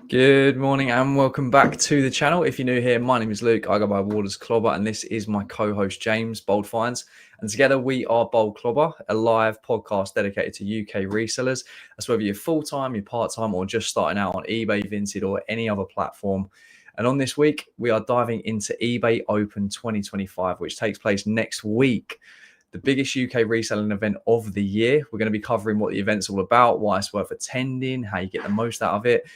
Good morning and welcome back to the channel. If you're new here, my name is Luke. I go by Waters Clobber and this is my co-host James Bold Finds. And together we are Bold Clobber, a live podcast dedicated to UK resellers. That's whether you're full-time, you're part-time, or just starting out on eBay, Vinted, or any other platform. And on this week, we are diving into eBay Open 2025, which takes place next week. The biggest UK reselling event of the year. We're going to be covering what the event's all about, why it's worth attending, how you get the most out of it,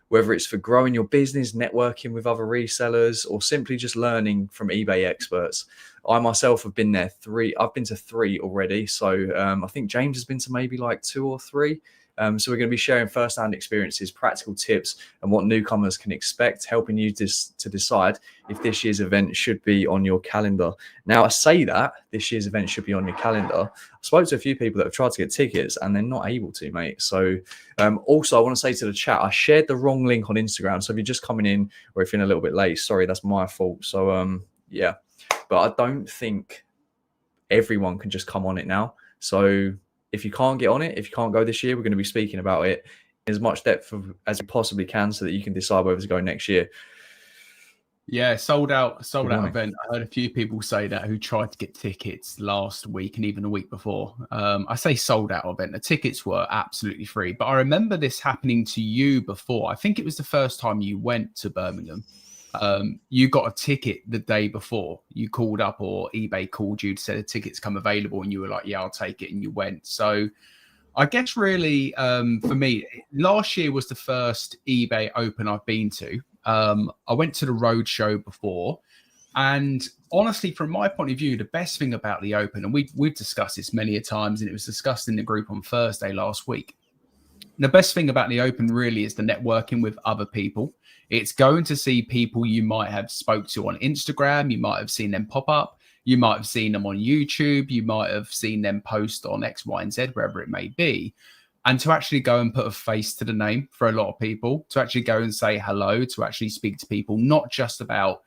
whether it's for growing your business, networking with other resellers, or simply just learning from eBay experts. I myself have been there I've been to three already. So I think James has been to maybe like 2 or 3. So we're going to be sharing first-hand experiences, practical tips, and what newcomers can expect, helping you to decide if this year's event should be on your calendar. Now, I say that this year's event should be on your calendar. I spoke to a few people that have tried to get tickets and they're not able to, mate. So also, I want to say to the chat, I shared the wrong link on Instagram. So if you're just coming in or if you're a little bit late, sorry, that's my fault. So yeah, but I don't think everyone can just come on it now. So if you can't get on it, if you can't go this year, we're going to be speaking about it in as much depth as we possibly can so that you can decide whether to go next year. Yeah, sold out event. I heard a few people say that who tried to get tickets last week and even the week before. I say sold out event. The tickets were absolutely free, but I remember this happening to you before. I think it was the first time you went to Birmingham. You got a ticket the day before. You called up or eBay called you to say the tickets come available and you were like, yeah, I'll take it. And you went. So I guess really for me, last year was the first eBay Open I've been to. I went to the road show before, and honestly, from my point of view, the best thing about the Open, and we've discussed this many a times, and it was discussed in the group on Thursday last week. The best thing about the Open really is the networking with other people. It's going to see people you might have spoke to on Instagram, you might have seen them pop up, you might have seen them on YouTube, you might have seen them post on X, Y, and Z, wherever it may be. And to actually go and put a face to the name for a lot of people, to actually go and say hello, to actually speak to people, not just about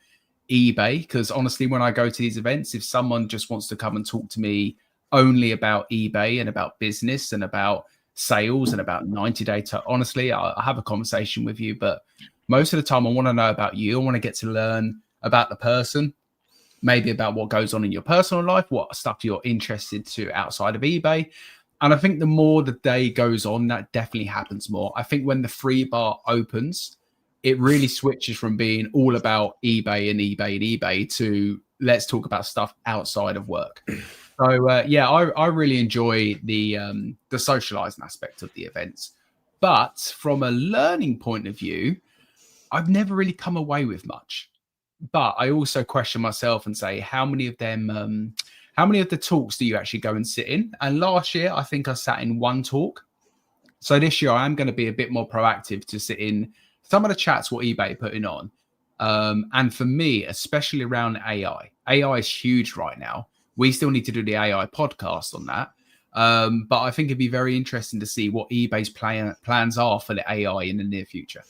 eBay. Because honestly, when I go to these events, if someone just wants to come and talk to me only about eBay and about business and about sales and about 90-day, honestly, I have a conversation with you. But most of the time, I want to know about you. I want to get to learn about the person, maybe about what goes on in your personal life, what stuff you're interested to outside of eBay. And I think the more the day goes on, that definitely happens more. I think when the free bar opens, it really switches from being all about eBay and eBay and eBay to let's talk about stuff outside of work. So yeah, I really enjoy the socializing aspect of the events. But from a learning point of view, I've never really come away with much. But I also question myself and say, how many of the talks do you actually go and sit in? And last year, I think I sat in one talk. So this year, I am going to be a bit more proactive to sit in some of the chats what eBay are putting on. And for me, especially around AI is huge right now. We still need to do the AI podcast on that. But I think it'd be very interesting to see what eBay's plans are for the AI in the near future.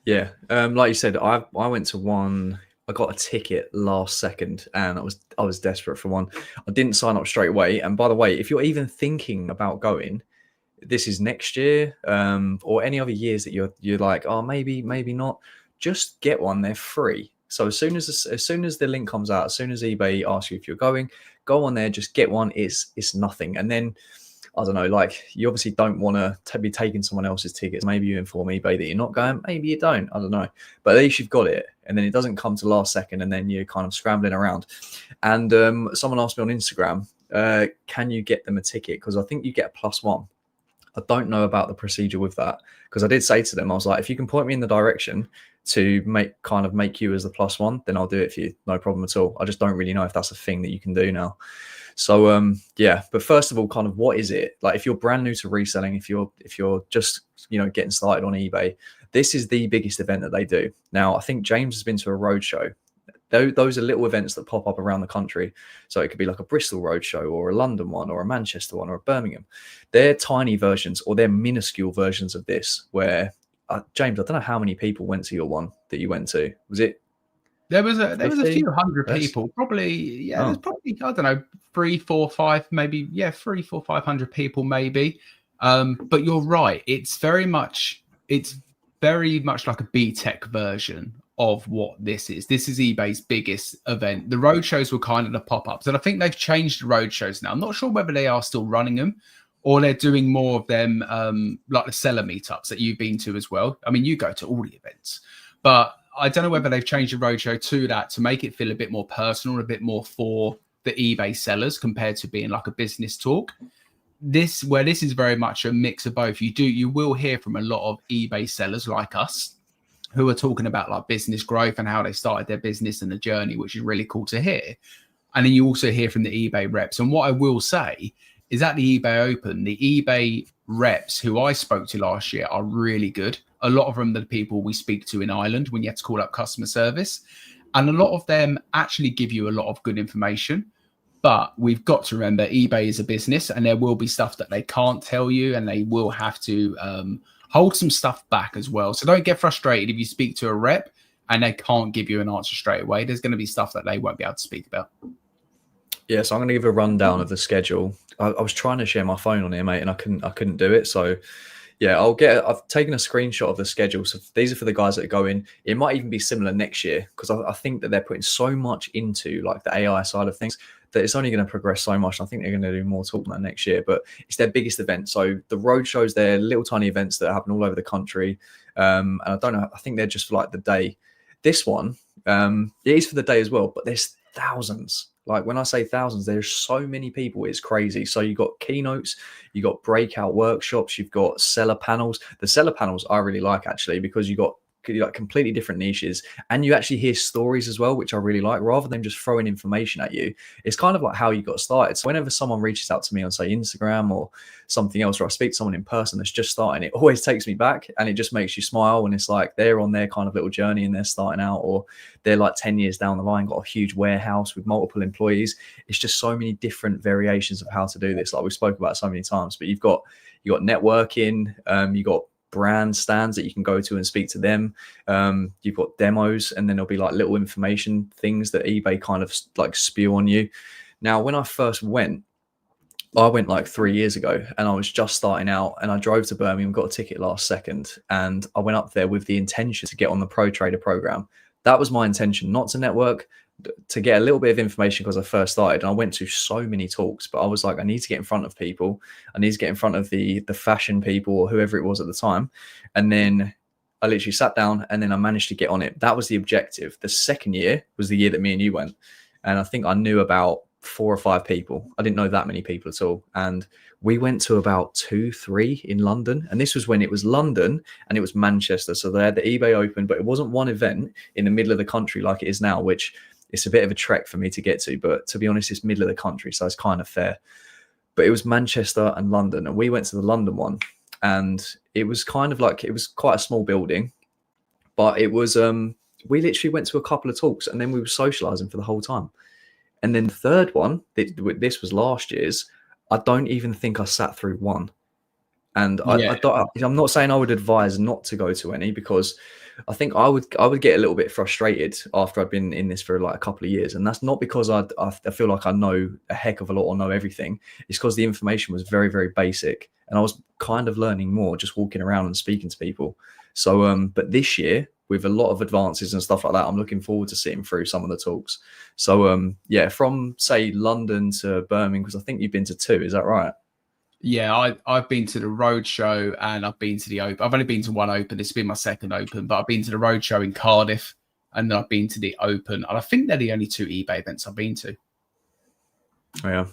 Yeah, like you said, I went to one. I got a ticket last second and I was desperate for one. I didn't sign up straight away. And by the way, if you're even thinking about going, this is next year or any other years that you're like, oh, maybe not, just get one. They're free. So as soon as the link comes out, as soon as eBay asks you if you're going, go on there, just get one. It's nothing. And then I don't know, like you obviously don't want to be taking someone else's tickets. Maybe you inform eBay that you're not going. Maybe you don't. I don't know. But at least you've got it. And then it doesn't come to last second and then you're kind of scrambling around. And someone asked me on Instagram, can you get them a ticket? Because I think you get a +1. I don't know about the procedure with that. Because I did say to them, I was like, if you can point me in the direction to make you as the +1, then I'll do it for you. No problem at all. I just don't really know if that's a thing that you can do now. So yeah, but first of all, kind of what is it? Like if you're brand new to reselling, if you're just, getting started on eBay, this is the biggest event that they do. Now, I think James has been to a roadshow. Those are little events that pop up around the country. So it could be like a Bristol roadshow or a London one or a Manchester one or a Birmingham. They're tiny versions or they're minuscule versions of this where, James, I don't know how many people went to your one that you went to. Was it? There was a few hundred people, probably. Yeah, there's probably, I don't know, 3, 4, 5, maybe. Yeah, 3, 4, 500 people, maybe. But you're right. It's very much it's very much like a B-Tech version of what this is. This is eBay's biggest event. The roadshows were kind of the pop-ups, and I think they've changed the roadshows now. I'm not sure whether they are still running them or they're doing more of them, like the seller meetups that you've been to as well. I mean, you go to all the events, but I don't know whether they've changed the roadshow to that to make it feel a bit more personal, a bit more for the eBay sellers compared to being like a business talk. This is very much a mix of both. You will hear from a lot of eBay sellers like us who are talking about like business growth and how they started their business and the journey, which is really cool to hear. And then you also hear from the eBay reps. And what I will say is at the eBay Open, the eBay reps who I spoke to last year are really good. A lot of them are the people we speak to in Ireland when you have to call up customer service. And a lot of them actually give you a lot of good information. But we've got to remember eBay is a business and there will be stuff that they can't tell you and they will have to hold some stuff back as well. So don't get frustrated if you speak to a rep and they can't give you an answer straight away. There's going to be stuff that they won't be able to speak about. Yeah, so I'm going to give a rundown of the schedule. I was trying to share my phone on here, mate, and I couldn't do it. So yeah, I've taken a screenshot of the schedule. So these are for the guys that go in. It might even be similar next year because I think that they're putting so much into like the AI side of things that it's only going to progress so much. I think they're going to do more talk on that next year, but it's their biggest event. So the road shows, they're little tiny events that happen all over the country. And I don't know, I think they're just for like the day. This one, it is for the day as well, but there's thousands. Like when I say thousands, there's so many people, it's crazy. So you got keynotes, you got breakout workshops, you've got seller panels. The seller panels I really like actually because you got like completely different niches and you actually hear stories as well, which I really like, rather than just throwing information at you. It's kind of like how you got started. So whenever someone reaches out to me on say Instagram or something else, or I speak to someone in person that's just starting, it always takes me back and it just makes you smile. And it's like they're on their kind of little journey and they're starting out, or they're like 10 years down the line, got a huge warehouse with multiple employees. It's just so many different variations of how to do this, like we spoke about so many times. But you've got networking, you got brand stands that you can go to and speak to them. You've got demos, and then there'll be like little information things that eBay kind of like spew on you. Now, when I first went, I went like 3 years ago and I was just starting out and I drove to Birmingham, got a ticket last second, and I went up there with the intention to get on the Pro Trader program. That was my intention, not to network, to get a little bit of information because I first started. And I went to so many talks, but I was like, I need to get in front of people. I need to get in front of the fashion people or whoever it was at the time. And then I literally sat down and then I managed to get on it. That was the objective. The second year was the year that me and you went. And I think I knew about 4 or 5 people. I didn't know that many people at all. And we went to about 2, 3 in London. And this was when it was London and it was Manchester. So they had the eBay Open, but it wasn't one event in the middle of the country like it is now, which it's a bit of a trek for me to get to. But to be honest, it's middle of the country, so it's kind of fair. But it was Manchester and London. And we went to the London one. And it was kind of like, it was quite a small building. But it was, we literally went to a couple of talks and then we were socializing for the whole time. And then the third one, this was last year's, I don't even think I sat through one. And I'm not saying I would advise not to go to any, because I think I would get a little bit frustrated after I've been in this for like a couple of years. And that's not because I feel like I know a heck of a lot or know everything. It's because the information was very, very basic. And I was kind of learning more just walking around and speaking to people. So, but this year, with a lot of advances and stuff like that, I'm looking forward to sitting through some of the talks. So, yeah, from say London to Birmingham, because I think you've been to 2, is that right? Yeah, I've been to the Roadshow and I've been to the Open. I've only been to one Open. This has been my second Open, but I've been to the Roadshow in Cardiff and then I've been to the Open. And I think they're the only 2 eBay events I've been to. Yeah,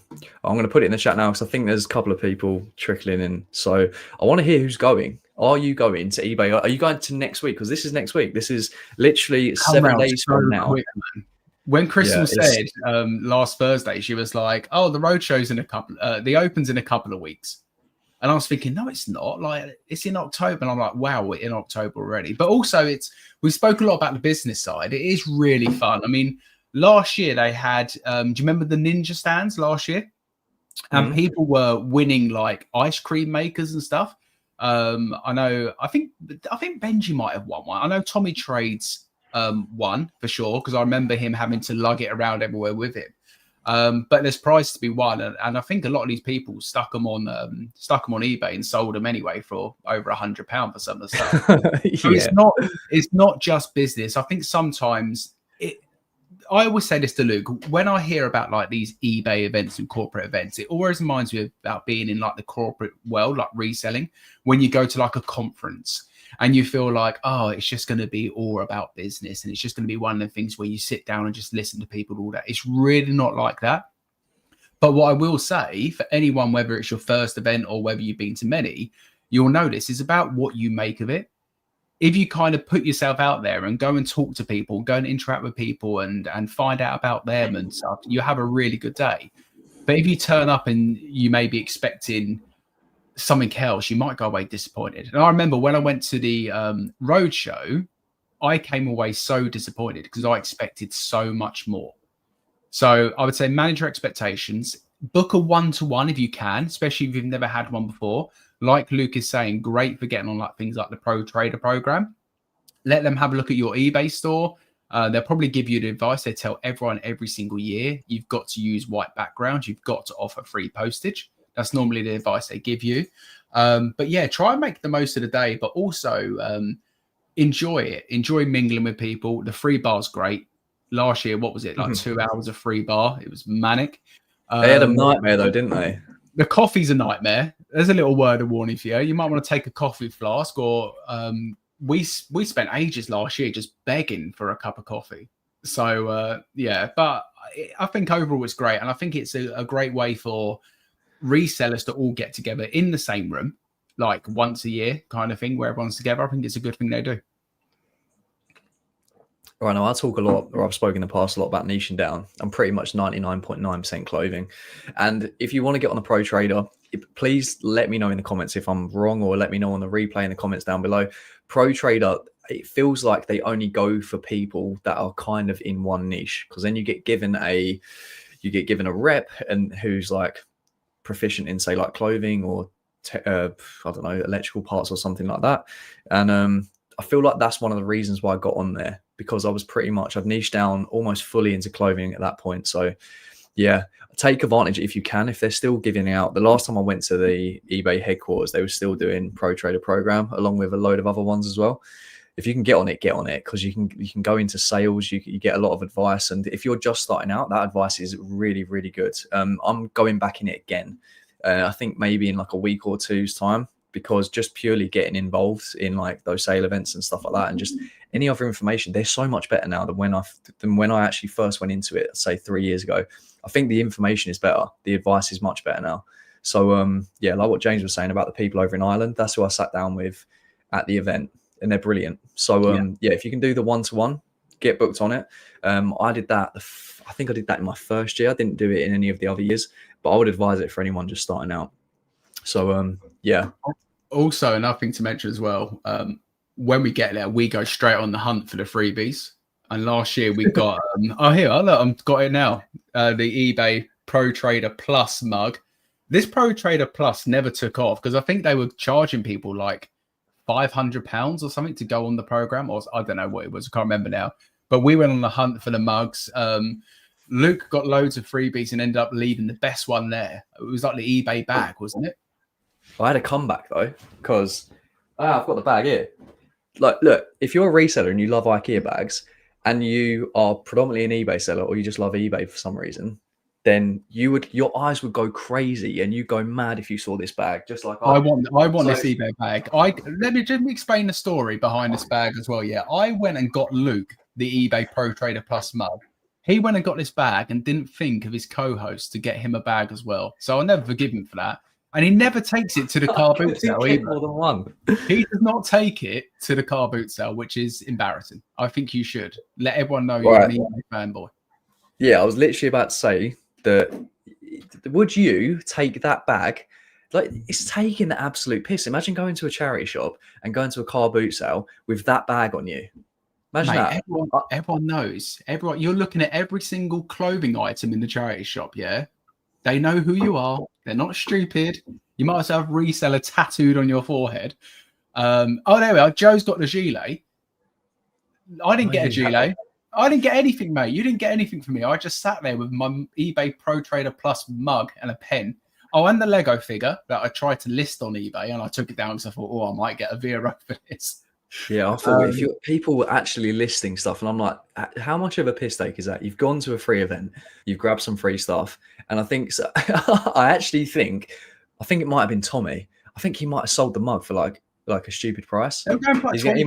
I'm going to put it in the chat now because I think there's a couple of people trickling in. So I want to hear who's going. Are you going to eBay? Are you going to next week? Because this is next week. This is literally 7 days from now. Quick, when Crystal said last Thursday, she was like, "Oh, the roadshow's in a couple. The Open's in a couple of weeks," and I was thinking, "No, it's not. Like, it's in October." And I'm like, "Wow, we're in October already." But also, we spoke a lot about the business side. It is really fun. I mean, last year they had. Do you remember the Ninja stands last year? And people were winning like ice cream makers and stuff. I know. I think Benji might have won one. I know Tommy Trades won for sure because I remember him having to lug it around everywhere with him. But there's price to be won, and I think a lot of these people stuck them on eBay and sold them anyway for over £100 for some of the stuff. So it's not just business. I think sometimes I always say this to Luke, when I hear about like these eBay events and corporate events, it always reminds me about being in like the corporate world, like reselling, when you go to like a conference and you feel like, oh, it's just going to be all about business. And it's just going to be one of the things where you sit down and just listen to people, all that. It's really not like that. But what I will say for anyone, whether it's your first event or whether you've been to many, you'll notice it's about what you make of it. If you kind of put yourself out there and go and talk to people, go and interact with people and find out about them and stuff, you have a really good day. But if you turn up and you may be expecting something else, you might go away disappointed. And I remember when I went to the road show, I came away so disappointed because I expected so much more. So I would say manage your expectations, book a one-to-one if you can, especially if you've never had one before. Like Luke is saying, great for getting on like things like the Pro Trader program. Let them have a look at your eBay store. They'll probably give you the advice. They tell everyone every single year, you've got to use white backgrounds. You've got to offer free postage. That's normally the advice they give you. But yeah, try and make the most of the day, but also enjoy it. Enjoy mingling with people. The free bar's great. Last year, what was it? Like 2 hours of free bar. It was manic. They had a nightmare though, didn't they? The coffee's a nightmare. There's a little word of warning for you. You might want to take a coffee flask, or we spent ages last year just begging for a cup of coffee. So yeah, but I think overall it's great, and I think it's a great way for resellers to all get together in the same room, like once a year kind of thing, where everyone's together. I think it's a good thing they do. Right now, I talk a lot, or I've spoken in the past a lot about niching down. I'm pretty much 99.9% clothing. And if you want to get on a Pro Trader, please let me know in the comments if I'm wrong, or let me know on the replay in the comments down below. Pro Trader, it feels like they only go for people that are kind of in one niche, because then you get given a rep and who's like proficient in, say, like clothing or I don't know, electrical parts or something like that. And I feel like that's one of the reasons why I got on there, because I was I've niched down almost fully into clothing at that point. So yeah, take advantage if you can, if they're still giving out. The last time I went to the eBay headquarters, they were still doing Pro Trader program along with a load of other ones as well. If you can get on it, because you can go into sales, you get a lot of advice. And if you're just starting out, that advice is really, really good. I'm going back in it again. I think maybe in like a week or two's time, because just purely getting involved in like those sale events and stuff like that, and just any other information, they're so much better now than when I actually first went into it, say 3 years ago. I think the information is better. The advice is much better now. So yeah, like what James was saying about the people over in Ireland, that's who I sat down with at the event, and they're brilliant. So yeah, if you can do the one-to-one, get booked on it. I did that. I think I did that in my first year. I didn't do it in any of the other years, but I would advise it for anyone just starting out. So yeah. Also, another thing to mention as well, when we get there, we go straight on the hunt for the freebies. And last year we got, I've got it now, the eBay Pro Trader Plus mug. This Pro Trader Plus never took off because I think they were charging people like £500 or something to go on the program, or I don't know what it was. I can't remember now. But we went on the hunt for the mugs. Luke got loads of freebies and ended up leaving the best one there. It was like the eBay bag, wasn't it? I had a comeback though, because I've got the bag here. Like, look, if you're a reseller and you love IKEA bags, and you are predominantly an eBay seller, or you just love eBay for some reason, then your eyes would go crazy and you go mad if you saw this bag. Just like I want this eBay bag. Let me explain the story behind this bag as well. Yeah, I went and got Luke the eBay Pro Trader Plus mug. He went and got this bag and didn't think of his co-host to get him a bag as well. So I'll never forgive him for that. And he never takes it to the car boot sale either. More than one. He does not take it to the car boot sale, which is embarrassing. I think you should let everyone know you're an eBay fanboy. Yeah, I was literally about to say that. Would you take that bag? Like, it's taking the absolute piss. Imagine going to a charity shop and going to a car boot sale with that bag on you. Imagine that. Everyone knows. You're looking at every single clothing item in the charity shop, yeah? They know who you are. They're not stupid. You might as well have reseller tattooed on your forehead. Oh, there we are. Joe's got the gilet. I didn't get a gilet. I didn't get anything, mate. You didn't get anything from me. I just sat there with my eBay Pro Trader Plus mug and a pen. Oh, and the Lego figure that I tried to list on eBay, and I took it down because I thought, oh, I might get a Vero for this. Yeah, I thought if people were actually listing stuff, and I'm like, how much of a piss take is that? You've gone to a free event, you've grabbed some free stuff, and I think I think it might have been Tommy. I think he might have sold the mug for like a stupid price. They're going for like 20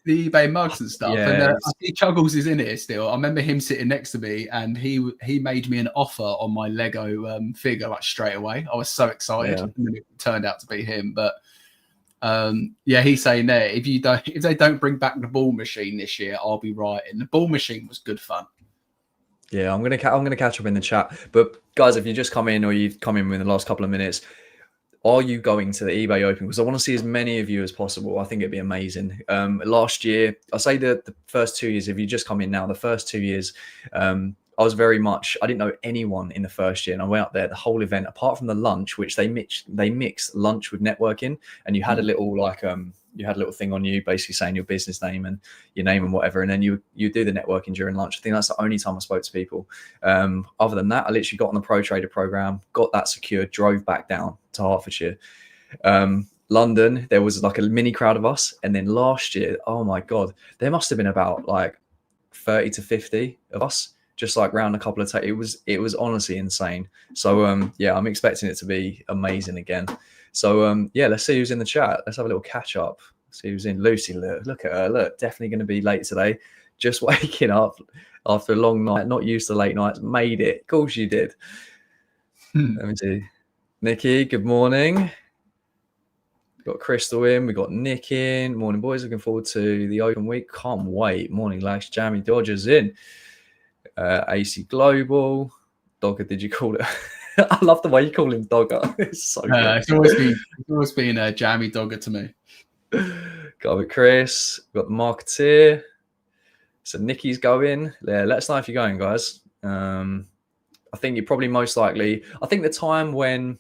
the eBay mugs and stuff. Yeah, and I see Chuggles is in here still. I remember him sitting next to me, and he made me an offer on my Lego figure like straight away. I was so excited, and then it turned out to be him. But he's saying there, if they don't bring back the ball machine this year, I'll be right. And the ball machine was good fun. Yeah, I'm gonna catch up in the chat. But guys, if you just come in or you've come in within the last couple of minutes, are you going to the eBay Open? Because I want to see as many of you as possible. I think it'd be amazing. Last year, I'll say the first 2 years, if you just come in now, the first 2 years, I was very much, I didn't know anyone in the first year. And I went up there the whole event, apart from the lunch, which they mixed lunch with networking. And you had a little thing on you basically saying your business name and your name and whatever. And then you do the networking during lunch. I think that's the only time I spoke to people. Other than that, I literally got on the Pro Trader program, got that secured, drove back down to Hertfordshire. London, there was like a mini crowd of us. And then last year, oh my God, there must have been about like 30 to 50 of us, just like round a couple of it was honestly insane. So I'm expecting it to be amazing again. So let's see who's in the chat. Let's have a little catch up. See who's in. Lucy, look at her. Look, definitely going to be late today. Just waking up after a long night, not used to late nights. Made it. Of course you did. Let me see. Nikki, good morning. We've got Crystal in. We got Nick in. Morning, boys. Looking forward to the open week. Can't wait. Morning, lads. Jamie Dodgers in. AC Global. Dogger, did you call it? I love the way you call him Dogger. It's so good. It's always been Jamie Dogger to me. Got with Chris. Got the marketeer. So Nikki's going. Yeah, let us know if you're going, guys. I think you're probably most likely. I think the time when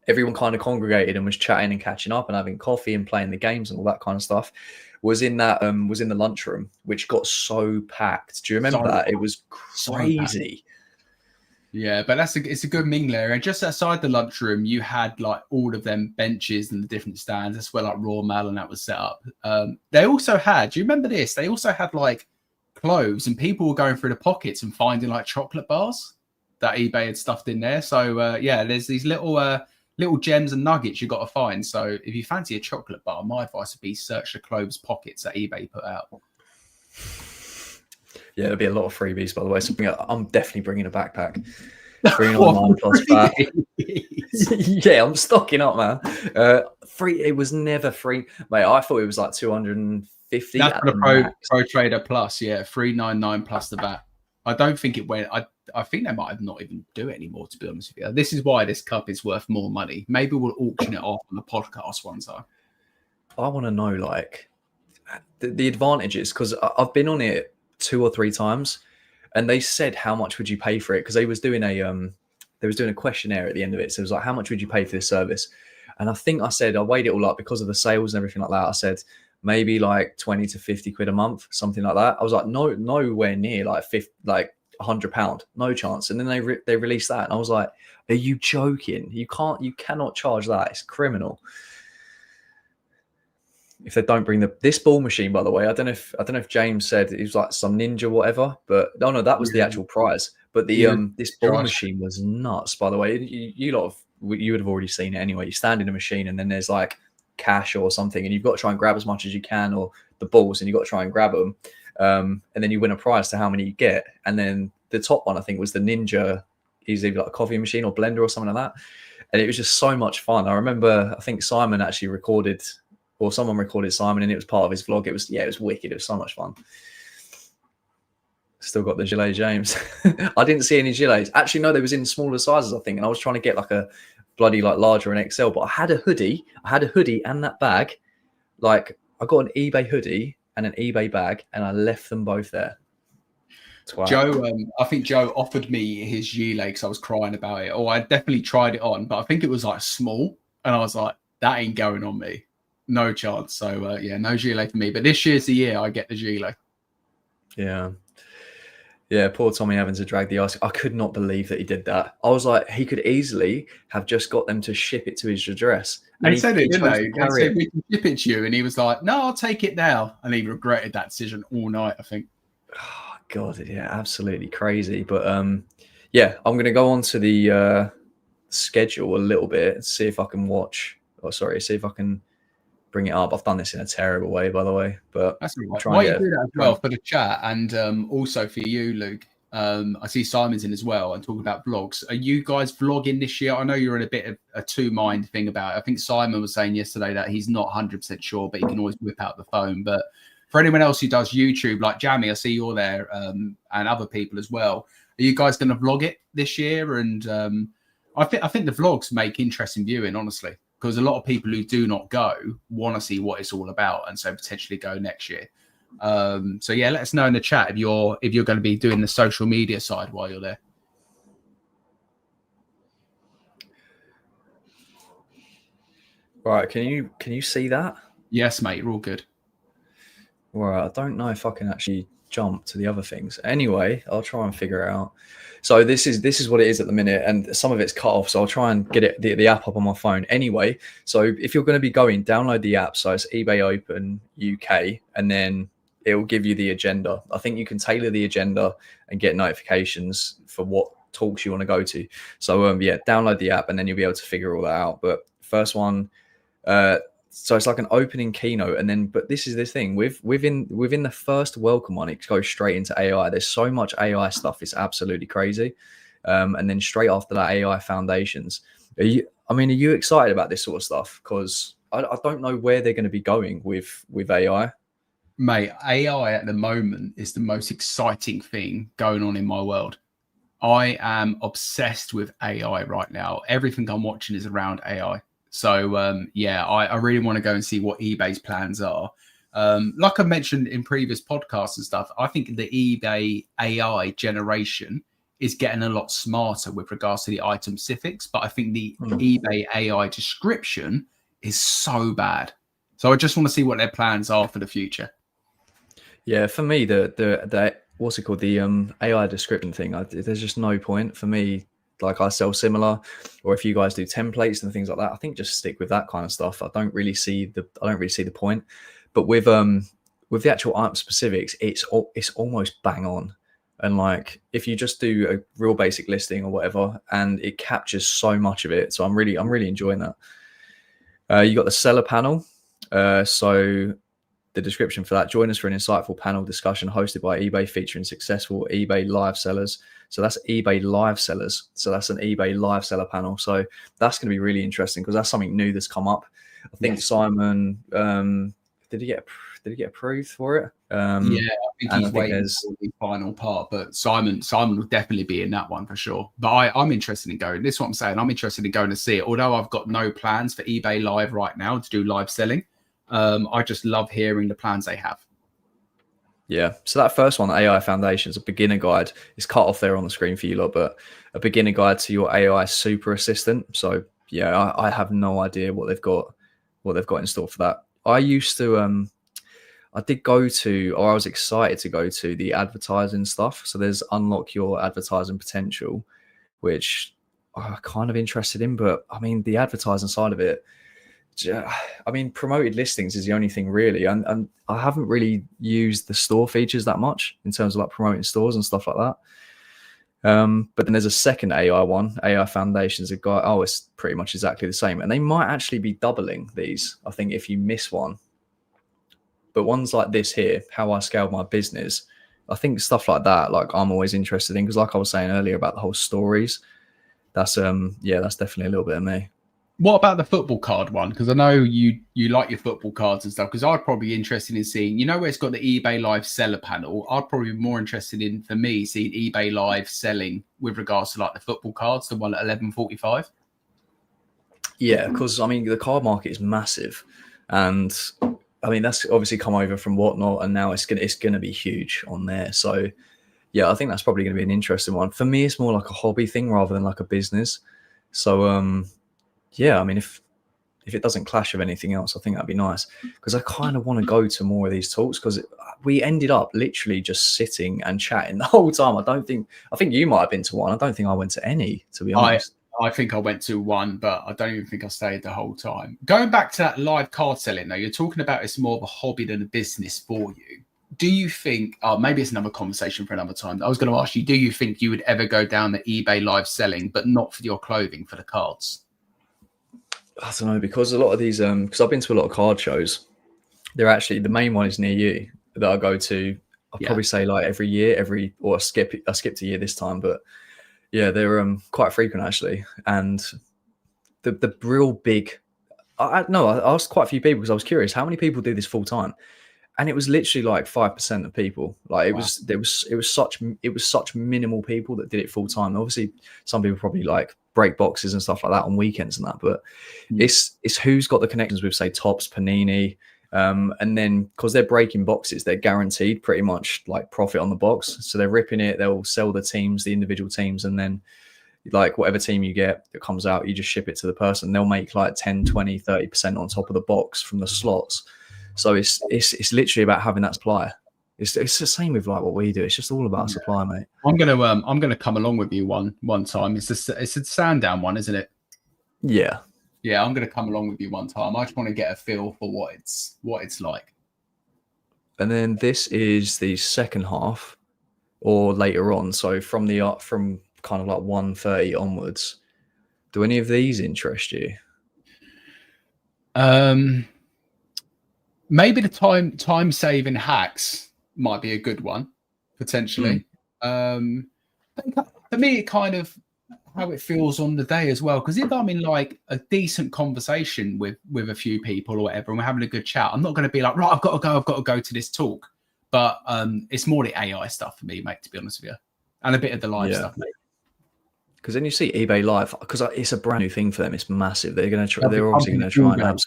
everyone kind of congregated and was chatting and catching up and having coffee and playing the games and all that kind of stuff was in the lunchroom, which got so packed. Do you remember that? It was crazy. Yeah, but it's a good mingle area. And just outside the lunchroom, you had like all of them benches and the different stands. That's where like Raw Mail and that was set up. They also had, do you remember this? They also had like clothes, and people were going through the pockets and finding like chocolate bars that eBay had stuffed in there. So there's these little gems and nuggets you got to find. So if you fancy a chocolate bar, my advice would be search the clothes pockets that eBay put out. Yeah, there'll be a lot of freebies, by the way. So I'm definitely bringing a backpack. 399 plus that. Yeah, I'm stocking up, man. It was never free, mate. I thought it was like 250. That's for the Pro Trader Plus. Yeah, 399 plus the VAT. I don't think it went. I think they might have not even do it anymore, to be honest with you. This is why this cup is worth more money. Maybe we'll auction it off on the podcast one time. I want to know like the advantages, because I've been on it 2 or 3 times, and they said how much would you pay for it, because they was doing a questionnaire at the end of it. So it was like, how much would you pay for this service? And I think I said I weighed it all up because of the sales and everything like that. I said maybe like 20 to 50 quid a month, something like that. I was like, nowhere near like £100, no chance. And then they released that, and I was like, are you joking? You cannot charge that. It's criminal. If they don't bring this ball machine, by the way, I don't know if James said it was like some ninja whatever, but no, that was the actual prize. But this ball machine was nuts, by the way. You would have already seen it anyway. You stand in a machine, and then there's like cash or something, and you've got to try and grab as much as you can, or the balls, and you've got to try and grab them. And then you win a prize to how many you get. And then the top one, I think, was the ninja. Is either like a coffee machine or blender or something like that. And it was just so much fun. I remember, I think Simon actually recorded, or someone recorded Simon, and it was part of his vlog. It was wicked. It was so much fun. Still got the gilet, James. I didn't see any gilets. Actually, no, they was in smaller sizes, I think. And I was trying to get like a bloody like larger and XL, but I had a hoodie and that bag. Like I got an eBay hoodie and an eBay bag, and I left them both there. Twat. Joe, I think Joe offered me his gilet because I was crying about it. Oh, I definitely tried it on, but I think it was like small, and I was like, that ain't going on me. No chance. So no gilet for me. But this year's the year I get the gilet. Yeah. Yeah, poor Tommy having to drag the ice. I could not believe that he did that. I was like, he could easily have just got them to ship it to his address. They And said it, he didn't chose they? to They carry said it. we can ship it to you, and he was like, "No, I'll take it now," and he regretted that decision all night, I think. Oh, God, yeah, absolutely crazy. But yeah, I'm gonna go on to the schedule a little bit, see if I can watch. Oh, sorry, see if I can bring it up. I've done this in a terrible way, by the way, but That's all I'll right. try and Why you get do that as well for the chat, and also for you, Luke. I see Simon's in as well and talking about vlogs. Are you guys vlogging this year? I know you're in a bit of a two-mind thing about it. I think Simon was saying yesterday that he's not 100% sure, but he can always whip out the phone. But for anyone else who does YouTube, like Jamie, I see you're there, and other people as well. Are you guys going to vlog it this year? And I think the vlogs make interesting viewing, honestly, because a lot of people who do not go want to see what it's all about, and so potentially go next year. So yeah, let us know in the chat if you're going to be doing the social media side while you're there. Right, can you see that? Yes, mate, you're all good. Right, I don't know if I can actually jump to the other things. Anyway, I'll try and figure it out. So this is what it is at the minute, and some of it's cut off. So I'll try and get the app up on my phone. Anyway, so if you're going to be going, download the app. So it's eBay Open UK, and then it will give you the agenda. I think you can tailor the agenda and get notifications for what talks you want to go to. So yeah, download the app, and then you'll be able to figure all that out. But first one. So it's like an opening keynote, and then but this is this thing within the first welcome one, it goes straight into AI. There's so much AI stuff, it's absolutely crazy. And then straight after that, AI foundations. Are you excited about this sort of stuff? Because I don't know where they're going to be going with AI. Mate, AI at the moment is the most exciting thing going on in my world. I am obsessed with AI right now. Everything I'm watching is around AI. So yeah, I really want to go and see what eBay's plans are. Like I mentioned in previous podcasts and stuff, I think the eBay AI generation is getting a lot smarter with regards to the item specifics, but I think the eBay AI description is so bad. So I just want to see what their plans are for the future. Yeah, for me, the what's it called, the AI description thing, there's just no point for me. Like, I sell similar, or if you guys do templates and things like that, I think just stick with that kind of stuff. I don't really see the point. But with the actual item specifics, it's almost bang on. And like, if you just do a real basic listing or whatever, and it captures so much of it, so I'm really enjoying that. You got the seller panel. So the description for that: join us for an insightful panel discussion hosted by eBay featuring successful eBay live sellers. So that's eBay live sellers. So that's an eBay live seller panel. So that's going to be really interesting because that's something new that's come up. I think Simon, did he get approved for it? Yeah, I think he's waiting for the final part, but Simon will definitely be in that one for sure. But I'm interested in going. This is what I'm saying. I'm interested in going to see it. Although I've got no plans for eBay Live right now to do live selling, I just love hearing the plans they have. Yeah. So that first one, AI Foundations, a beginner guide, is cut off there on the screen for you lot, but a beginner guide to your AI super assistant. So yeah, I have no idea what they've got in store for that. I used to I did go to, or I was excited to go to, the advertising stuff. So there's unlock your advertising potential, which I'm kind of interested in, but I mean, the advertising side of it, I mean, promoted listings is the only thing really, and I haven't really used the store features that much in terms of like promoting stores and stuff like that. But then there's a second AI one, AI Foundations. A guy, it's pretty much exactly the same, and they might actually be doubling these. I think if you miss one, but ones like this here, how I scaled my business, I think stuff like that, like I'm always interested in, because like I was saying earlier about the whole stories, that's that's definitely a little bit of me. What about the football card one? Because I know you like your football cards and stuff. Because I'd probably be interested in seeing, where it's got the eBay Live seller panel. I'd probably be more interested in, for me, seeing eBay Live selling with regards to like the football cards, the one at 11.45. Yeah, because I mean the card market is massive, and I mean that's obviously come over from Whatnot, and now it's gonna be huge on there. So yeah, I think that's probably gonna be an interesting one. For me, it's more like a hobby thing rather than like a business. So yeah, I mean, if if it doesn't clash with anything else, I think that'd be nice, because I kind of want to go to more of these talks, because we ended up literally just sitting and chatting the whole time. I think you might have been to one. I don't think I went to any, to be honest. I think I went to one, but I don't even think I stayed the whole time. Going back to that live card selling, though, you're talking about it's more of a hobby than a business for you. Do you think, maybe it's another conversation for another time. I was going to ask you, do you think you would ever go down the eBay live selling, but not for your clothing, for the cards? I don't know, because a lot of these, because I've been to a lot of card shows. They're actually, the main one is near you that I go to. I'll probably say like every year, or I skipped a year this time, but yeah, they're quite frequent actually. And the real big, I asked quite a few people because I was curious how many people do this full time, and it was literally like 5% of people. Like it was such minimal people that did it full time. Obviously, some people probably like break boxes and stuff like that on weekends and that, but it's who's got the connections with, say, Topps, Panini. And then because they're breaking boxes, they're guaranteed pretty much like profit on the box. So they're ripping it. They'll sell the teams, the individual teams, and then like whatever team you get that comes out, you just ship it to the person. They'll make like 10, 20, 30% on top of the box from the slots. So it's literally about having that supply. It's the same with like what we do. It's just all about supply, mate. I'm gonna come along with you one time. It's a Sandown one, isn't it? Yeah. Yeah, I'm going to come along with you one time. I just want to get a feel for what it's like. And then this is the second half, or later on. So from kind of like 1:30 onwards. Do any of these interest you? Maybe the time saving hacks might be a good one potentially. For me, it kind of how it feels on the day as well, because if I'm in like a decent conversation with a few people or whatever, and we're having a good chat, I'm not going to be like, right, I've got to go to this talk. But it's more the AI stuff for me, mate, to be honest with you, and a bit of the live stuff, mate. Because then you see eBay Live, because it's a brand new thing for them. It's massive. They're obviously going to try and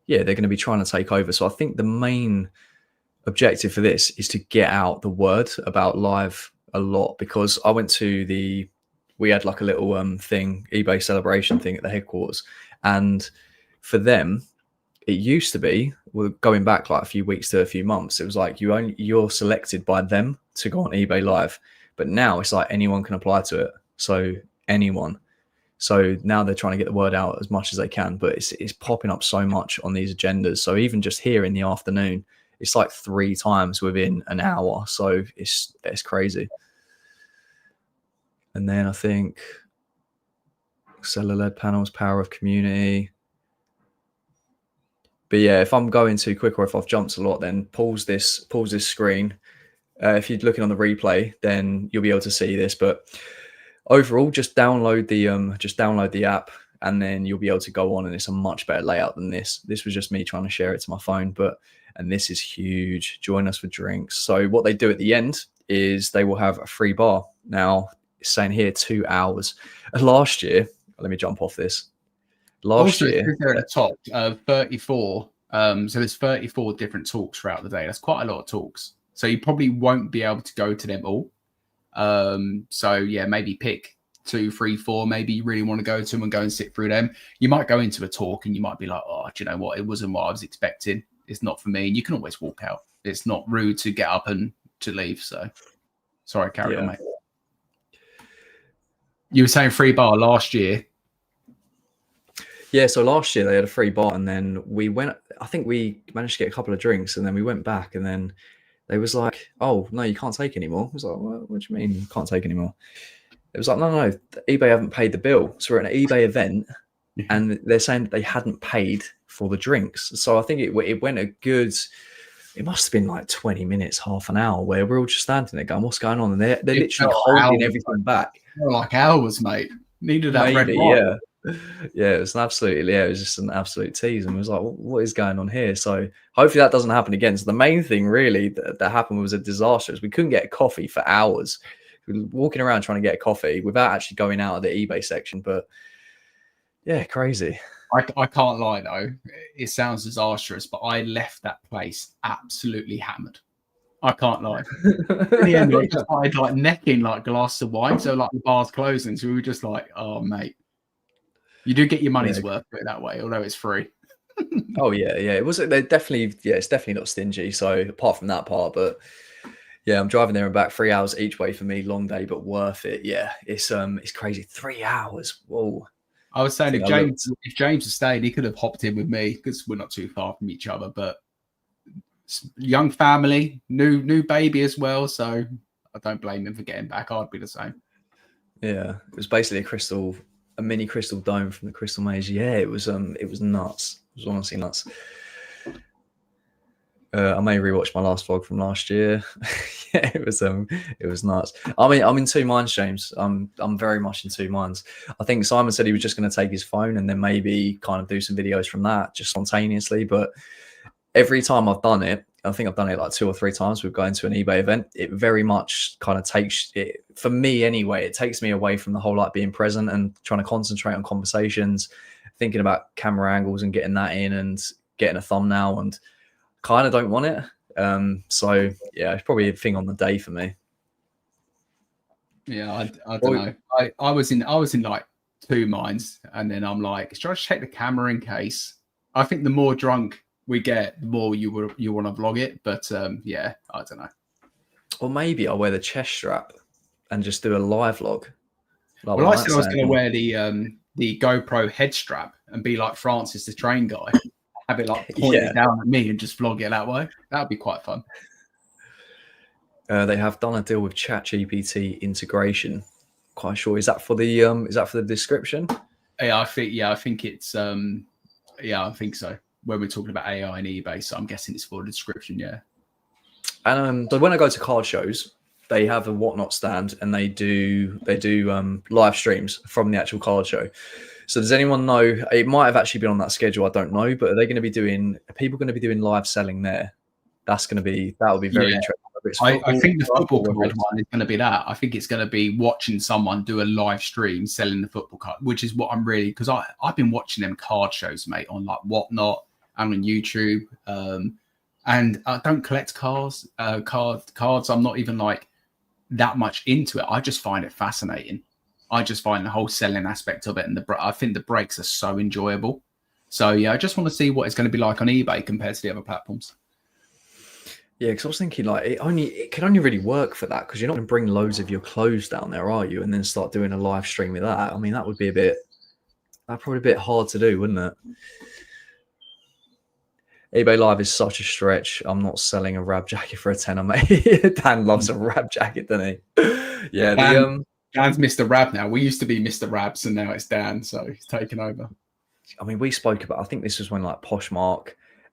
they're going to be trying to take over. So I think the main objective for this is to get out the word about live a lot, because I went to we had like a little thing, eBay celebration thing at the headquarters. And for them, it used to be, well, going back like a few weeks to a few months, it was like you're selected by them to go on eBay Live. But now it's like anyone can apply to it. So anyone. So now they're trying to get the word out as much as they can, but it's popping up so much on these agendas. So even just here in the afternoon, it's like 3 times within an hour. So it's crazy. And then I think seller-led panels, power of community. But yeah, if I'm going too quick or if I've jumped a lot, then pause this screen. If you're looking on the replay, then you'll be able to see this. But overall, just download the app, and then you'll be able to go on, and it's a much better layout than this. This was just me trying to share it to my phone, and this is huge. Join us for drinks. So what they do at the end is they will have a free bar. Now, it's saying here 2 hours. Last year, let me jump off this. Last year, they're at the top, 34. So there's 34 different talks throughout the day. That's quite a lot of talks. So you probably won't be able to go to them all. So yeah, maybe pick 2, 3, 4. Maybe you really want to go to them and go and sit through them. You might go into a talk and you might be like, oh, do you know what? It wasn't what I was expecting. It's not for me. And you can always walk out. It's not rude to get up and to leave. So sorry, carry on, mate. You were saying free bar last year. Yeah, so last year they had a free bar, and then we went, I think we managed to get a couple of drinks, and then we went back, and then they was like, oh, no, you can't take anymore. I was like, what do you mean you can't take anymore? It was like, no, eBay haven't paid the bill. So we're at an eBay event, and they're saying that they hadn't paid for the drinks. So I think it went a good, it must have been like 20 minutes, half an hour, where we're all just standing there going, what's going on? And they're literally holding everything back. Like hours, mate. Needed that red wine. Yeah, it was it was just an absolute tease, and it was like, what is going on here? So hopefully that doesn't happen again. So the main thing really that happened was a disaster. We couldn't get a coffee for hours. We were walking around trying to get a coffee without actually going out of the eBay section. But yeah, crazy. I can't lie though, it sounds disastrous, but I left that place absolutely hammered. I can't lie. In the end, I just started like necking like a glass of wine, so like the bar's closing, so we were just like, oh mate. You do get your money's Yeah. worth put it that way, although it's free. Oh yeah, yeah. It was. They're definitely. Yeah, it's definitely not stingy. So apart from that part, but yeah, I'm driving there and back 3 hours each way for me. Long day, but worth it. Yeah, it's crazy. 3 hours. Whoa. I was I saying think if I James looked. if James had stayed, he could have hopped in with me because we're not too far from each other. But young family, new baby as well, so I don't blame him for getting back. I'd be the same. Yeah, it was basically a mini crystal dome from the Crystal Maze. Yeah, it was nuts. It was honestly nuts. I may rewatch my last vlog from last year. Yeah, it was nuts. I mean, I'm in two minds, James. I'm very much in two minds. I think Simon said he was just going to take his phone and then maybe kind of do some videos from that just spontaneously. But every time I've done it, I think I've done it like 2 or 3 times. We've gone to an eBay event. It very much kind of takes it, for me anyway. It takes me away from the whole like being present and trying to concentrate on conversations, thinking about camera angles and getting that in and getting a thumbnail, and kind of don't want it. So yeah, it's probably a thing on the day for me. Yeah, I don't know. I was in like 2 minds, and then I'm like, should I just check the camera in case? I think the more drunk we get, the more you want to vlog it. But yeah, I don't know. Or maybe I'll wear the chest strap and just do a live vlog. Like Well, I said I was going to wear the GoPro head strap and be like Francis the train guy, have it like pointed down at me and just vlog it that way. That would be quite fun. They have done a deal with ChatGPT integration. Quite sure. Is that for the description? Yeah, I think it's I think so. When we're talking about AI and eBay, so I'm guessing it's for the description. Yeah. And so when I go to card shows, they have a whatnot stand and they do live streams from the actual card show. So does anyone know? It might have actually been on that schedule. I don't know, but are people going to be doing live selling there? That'll be very interesting. I think the football card one is going to be that. I think it's going to be watching someone do a live stream selling the football card, which is what I'm really, because I've been watching them card shows, mate, on like Whatnot and on YouTube. And I don't collect cards. I'm not even like that much into it. I just find it fascinating. I just find the whole selling aspect of it, and I think the breaks are so enjoyable. So yeah, I just want to see what it's going to be like on eBay compared to the other platforms. Yeah, because I was thinking like it can only really work for that, because you're not going to bring loads of your clothes down there, are you? And then start doing a live stream with that. I mean, that'd probably be a bit hard to do, wouldn't it? eBay Live is such a stretch. I'm not selling a Rab jacket for a tenner, mate. Dan loves a Rab jacket, doesn't he? Yeah, Dan's Mr. Rab now. We used to be Mr. Rabs, and now it's Dan, so he's taken over. I mean, we spoke about, I think this was when like Poshmark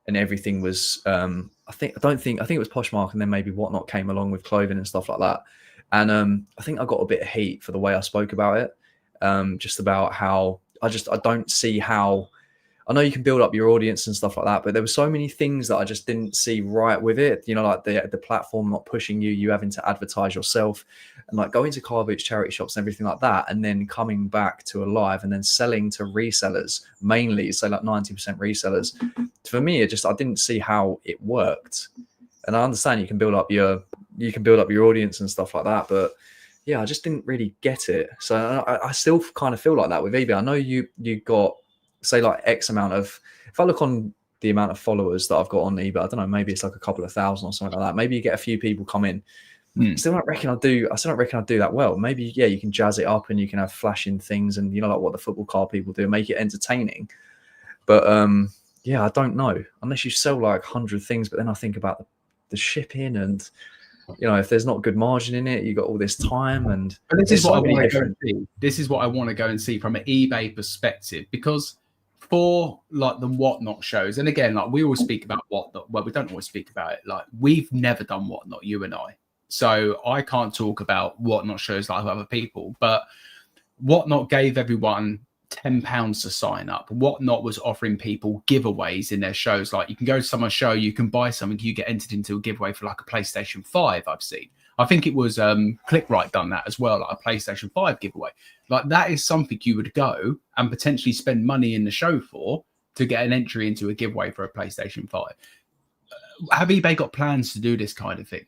and everything was, I think it was Poshmark, and then maybe Whatnot came along with clothing and stuff like that. And I think I got a bit of heat for the way I spoke about it, just about how I don't see how. I know you can build up your audience and stuff like that, but there were so many things that I just didn't see right with it. You know, like the platform not pushing you having to advertise yourself, and like going to car boots, charity shops and everything like that, and then coming back to a live and then selling to resellers, mainly, so like 90% resellers. For me, I didn't see how it worked. And I understand you can build up your audience and stuff like that, but yeah, I just didn't really get it. So I still kind of feel like that with eBay. I know you got, say, like X amount of, if I look on the amount of followers that I've got on eBay, I don't know, maybe it's like a couple of thousand or something like that. Maybe you get a few people come in. I still don't reckon I do that well. Maybe, yeah, you can jazz it up and you can have flashing things and, you know, like what the football card people do, make it entertaining. But yeah, I don't know, unless you sell like 100 things, but then I think about the shipping and, you know, if there's not good margin in it, you got all this time. And but this is what I want to go and see. This is what I want to go and see from an eBay perspective, because for like the Whatnot shows, and again, like we always speak about Whatnot. Well, we don't always speak about it. Like we've never done Whatnot, you and I. So I can't talk about Whatnot shows like other people. But Whatnot gave everyone £10 to sign up. Whatnot was offering people giveaways in their shows. Like you can go to someone's show, you can buy something, you get entered into a giveaway for like a PlayStation 5. I've seen. I think it was ClickRight done that as well, like a PlayStation 5 giveaway. Like that is something you would go and potentially spend money in the show for to get an entry into a giveaway for a PlayStation 5. Have eBay got plans to do this kind of thing?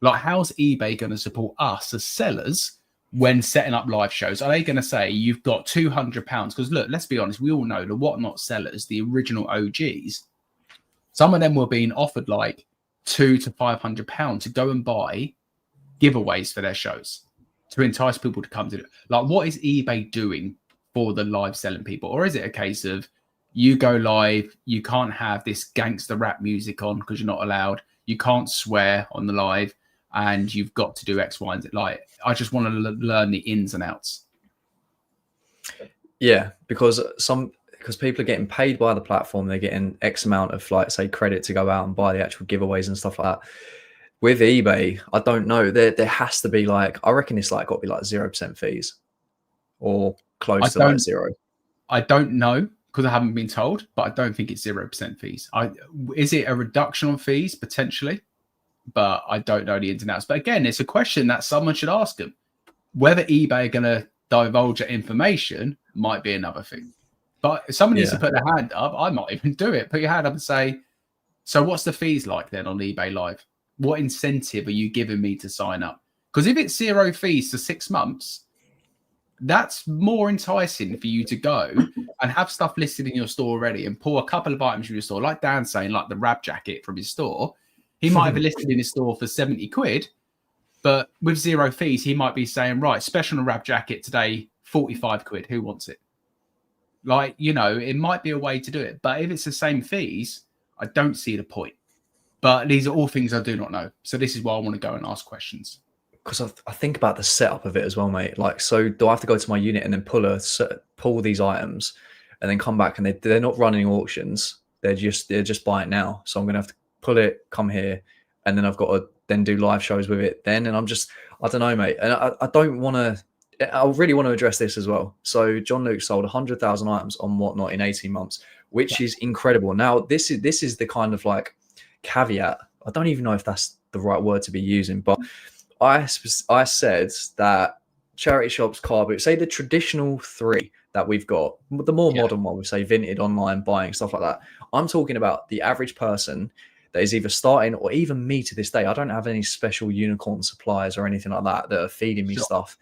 Like, how's eBay going to support us as sellers when setting up live shows? Are they going to say you've got £200? Because look, let's be honest, we all know the whatnot sellers, the original OGs, some of them were being offered like £200 to £500 to go and buy giveaways for their shows to entice people to come to it. Like, what is eBay doing for the live selling people? Or is it a case of you go live, you can't have this gangster rap music on because you're not allowed, you can't swear on the live, and you've got to do X, Y, and Z? Like, I just want to learn the ins and outs. Yeah, because people are getting paid by the platform, they're getting X amount of, like, say, credit to go out and buy the actual giveaways and stuff like that. With eBay, I don't know. There has to be, like, I reckon it's like got to be like 0% fees or close to like zero. I don't know because I haven't been told, but I don't think it's 0% fees. Is it a reduction on fees potentially? But I don't know the ins and outs. But again, it's a question that someone should ask them. Whether eBay are going to divulge that information might be another thing. But if someone needs to put their hand up, I might even do it. Put your hand up and say, so what's the fees like then on eBay Live? What incentive are you giving me to sign up? Because if it's 0 fees for 6 months, that's more enticing for you to go and have stuff listed in your store already and pull a couple of items from your store. Like Dan's saying, like the rab jacket from his store. He might have it listed in his store for 70 quid, but with 0 fees, he might be saying, right, special on a rab jacket today, 45 quid. Who wants it? Like, you know, it might be a way to do it. But if it's the same fees, I don't see the point. But these are all things I do not know. So this is why I want to go and ask questions. Because I think about the setup of it as well, mate. Like, so do I have to go to my unit and then pull these items and then come back, and they're not running auctions. They're just buy it now. So I'm going to have to pull it, come here, and then I've got to then do live shows with it then. And I don't know, mate. And I don't want to, I really want to address this as well. So John Luke sold 100,000 items on Whatnot in 18 months, which is incredible. Now, this is the kind of like caveat. I don't even know if that's the right word to be using, but I said that charity shops, car boot, say the traditional 3 that we've got, the more modern one, we say Vinted, online buying, stuff like that. I'm talking about the average person that is either starting, or even me to this day. I don't have any special unicorn suppliers or anything like that are feeding me stuff.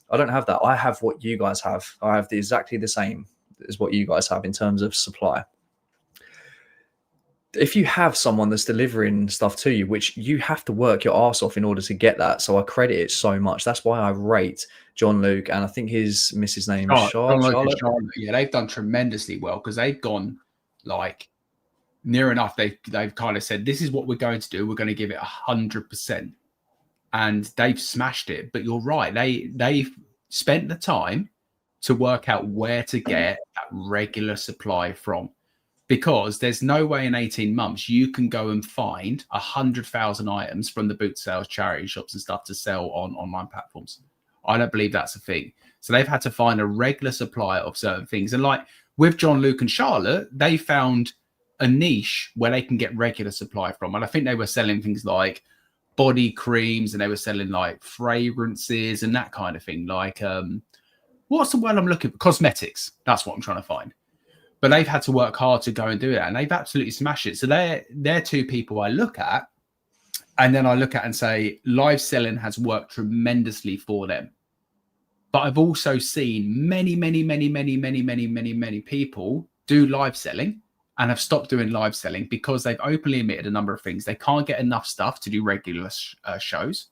I don't have that. I have what you guys have. I have exactly the same as what you guys have in terms of supply. If you have someone that's delivering stuff to you, which you have to work your arse off in order to get that, so I credit it so much. That's why I rate John Luke, and I think his missus name is Charlotte. Yeah, they've done tremendously well because they've gone like near enough. They've kind of said, this is what we're going to do. We're going to give it 100%, and they've smashed it. But you're right. They've spent the time to work out where to get that regular supply from. Because there's no way in 18 months you can go and find 100,000 items from the boot sales, charity shops and stuff to sell on online platforms. I don't believe that's a thing. So they've had to find a regular supply of certain things. And like with John Luke and Charlotte, they found a niche where they can get regular supply from. And I think they were selling things like body creams, and they were selling like fragrances and that kind of thing. Like, what's the word I'm looking for? Cosmetics. That's what I'm trying to find. But they've had to work hard to go and do it, and they've absolutely smashed it. So they're 2 people I look at, and then I look at and say live selling has worked tremendously for them. But I've also seen many people do live selling and have stopped doing live selling because they've openly admitted a number of things. They can't get enough stuff to do regular shows,